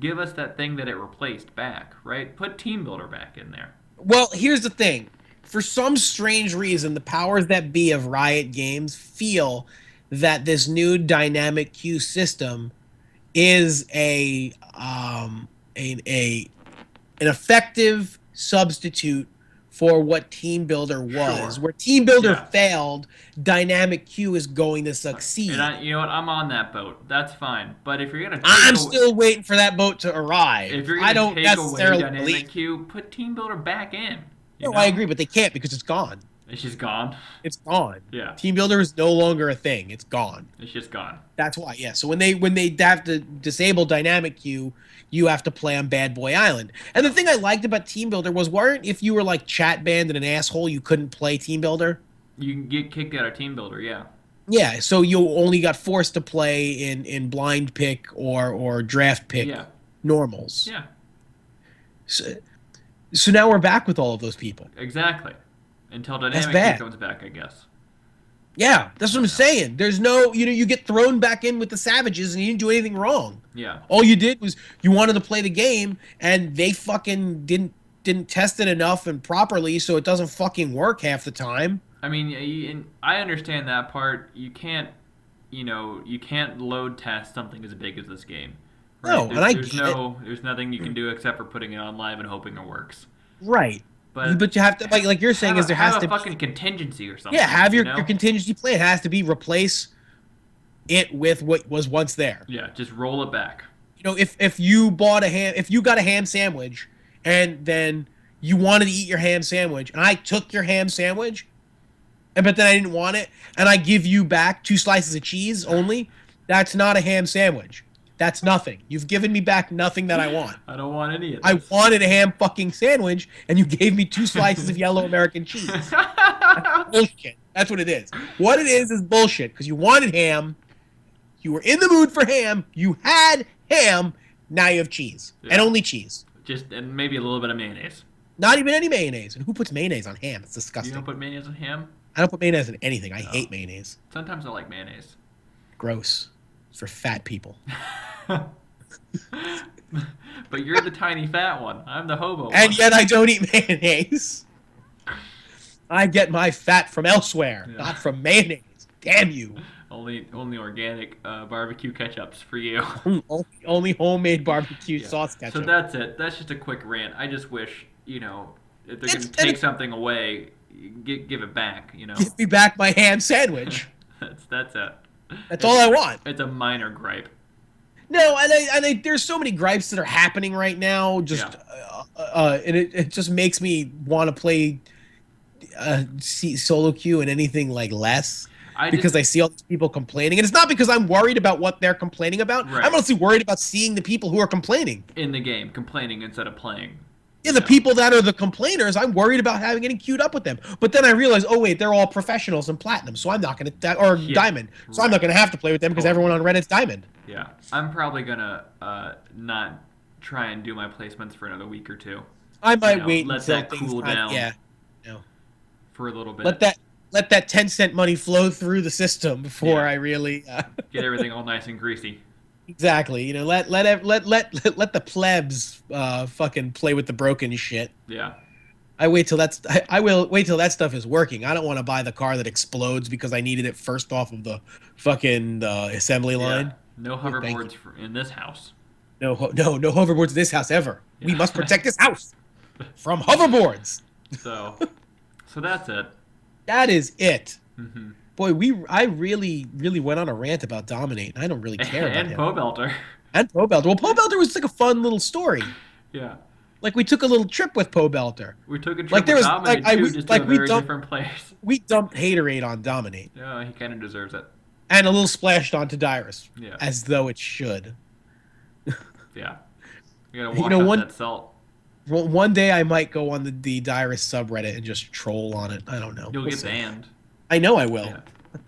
give us that thing that it replaced back, right? Put Team Builder back in there. Well, here's the thing. For some strange reason, the powers that be of Riot Games feel that this new dynamic queue system is an effective substitute for what Team Builder was. Sure. Where Team Builder failed, dynamic queue is going to succeed. And you know what? I'm on that boat. That's fine. But if you're gonna, still waiting for that boat to arrive. If you're gonna take away dynamic queue, put Team Builder back in. I agree, but they can't because it's gone. It's just gone. It's gone. Yeah. Team Builder is no longer a thing. It's gone. It's just gone. That's why. Yeah. So when they have to disable dynamic queue, you have to play on Bad Boy Island. And the thing I liked about Team Builder was, weren't if you were like chat banned and an asshole, you couldn't play Team Builder. You can get kicked out of Team Builder. Yeah. Yeah. So you only got forced to play in blind pick or draft pick normals. Yeah. So now we're back with all of those people. Exactly. Until dynamic comes back, I guess. Yeah, that's what I'm saying. There's no, you get thrown back in with the Savages and you didn't do anything wrong. Yeah. All you did was you wanted to play the game and they fucking didn't test it enough and properly, so it doesn't fucking work half the time. I mean, I understand that part. You can't load test something as big as this game. Right? No, there's nothing you can do except for putting it on live and hoping it works. Right. But you have to, like you're saying, there has to be a fucking contingency or something. Yeah, have your contingency plan. It has to be replace it with what was once there. Yeah, just roll it back. If you got a ham sandwich and then you wanted to eat your ham sandwich and I took your ham sandwich, but then I didn't want it and I give you back 2 slices of cheese only, that's not a ham sandwich. That's nothing. You've given me back nothing that I want. I don't want any of this. I wanted a ham fucking sandwich, and you gave me 2 slices of yellow American cheese. That's bullshit. That's what it is. What it is bullshit, because you wanted ham, you were in the mood for ham, you had ham, now you have cheese. Yeah. And only cheese. And maybe a little bit of mayonnaise. Not even any mayonnaise. And who puts mayonnaise on ham? It's disgusting. You don't put mayonnaise on ham? I don't put mayonnaise on anything. I hate mayonnaise. Sometimes I like mayonnaise. Gross. It's for fat people. But you're the tiny fat one. I'm the hobo one. And yet I don't eat mayonnaise. I get my fat from elsewhere, not from mayonnaise. Damn you. Only organic barbecue ketchups for you. Only homemade barbecue sauce ketchup. So that's it. That's just a quick rant. I just wish, if they're going to take something away, give it back, Give me back my ham sandwich. That's it. That's all I want. It's a minor gripe. No, and there's so many gripes that are happening right now. And it just makes me want to play solo queue and anything like less. Because I see all these people complaining, and it's not because I'm worried about what they're complaining about. Right. I'm mostly worried about seeing the people who are complaining in the game, complaining instead of playing. Yeah, the people that are the complainers, I'm worried about getting queued up with them. But then I realize, oh wait, they're all professionals in platinum, so I'm not going to, diamond, so I'm not going to have to play with them because everyone on Reddit's diamond. Yeah, I'm probably gonna not try and do my placements for another week or 2. I might wait let until that cool down. Yeah, for a little bit. Let that 10-cent money flow through the system before I really get everything all nice and greasy. Exactly. Let the plebs fucking play with the broken shit. Yeah. I will wait till that stuff is working. I don't want to buy the car that explodes because I needed it first off of the fucking assembly line. No hoverboards in this house. No hoverboards in this house ever. Yeah. We must protect this house from hoverboards. So that's it. That is it. Mm-hmm. Boy, I really went on a rant about Dominate, and I don't really care about him. And Pobelter. And Pobelter. Well, Pobelter was like a fun little story. Yeah. Like, we took a little trip with Pobelter. We took a trip with Dominate, too, just to a very different place. We dumped Haterade on Dominate. Yeah, he kind of deserves it. And a little splashed onto Dyrus. Yeah. As though it should. Yeah. You gotta wash out that salt. One day I might go on the Dyrus subreddit and just troll on it. I don't know. You'll get banned. I know I will. Yeah.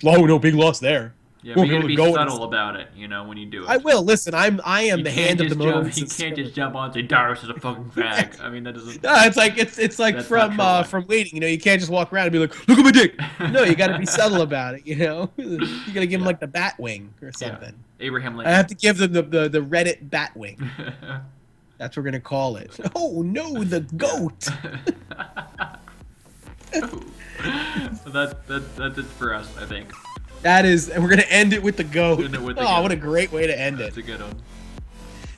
Oh, no big loss there. Yeah, but you gotta be subtle about it, when you do it. I will. Listen, I am the hand of the moment. You can't just jump on and say Dyrus is a fucking fag. I mean, that doesn't. No, it's like from waiting. You can't just walk around and be like, look at my dick. No, you got to be subtle about it. You got to give him like the bat wing or something. Yeah. Abraham Lincoln. I have to give them the Reddit bat wing. That's what we're gonna call it. Oh no, the goat. So that's it for us, I think. That is, and we're gonna end it with the goat. What a great way to end it. That's a good one.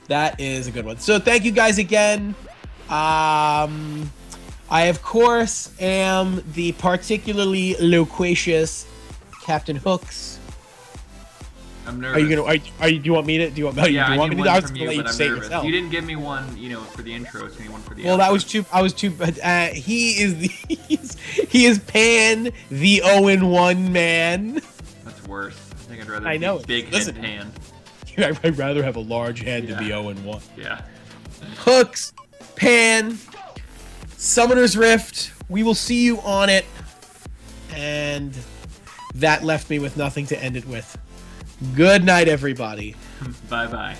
That is a good one. So thank you guys again. I of course am the particularly loquacious Captain Hooks. I'm nervous. Are you gonna? Do you want me to? Do you want? Yeah, do you want I need me to? one I was from gonna you, let but I'm say it nervous. yourself. You didn't give me one, for the intro. So you need one for the. Well, outro. that was too. I was too. He is the. He is Pan, the 0-1 man. That's worse. I think I'd rather. I know. Big Listen, head Pan. I'd rather have a large head to be Yeah. 0-1. Yeah. Hooks, Pan, Summoner's Rift. We will see you on it. And that left me with nothing to end it with. Good night, everybody. Bye bye.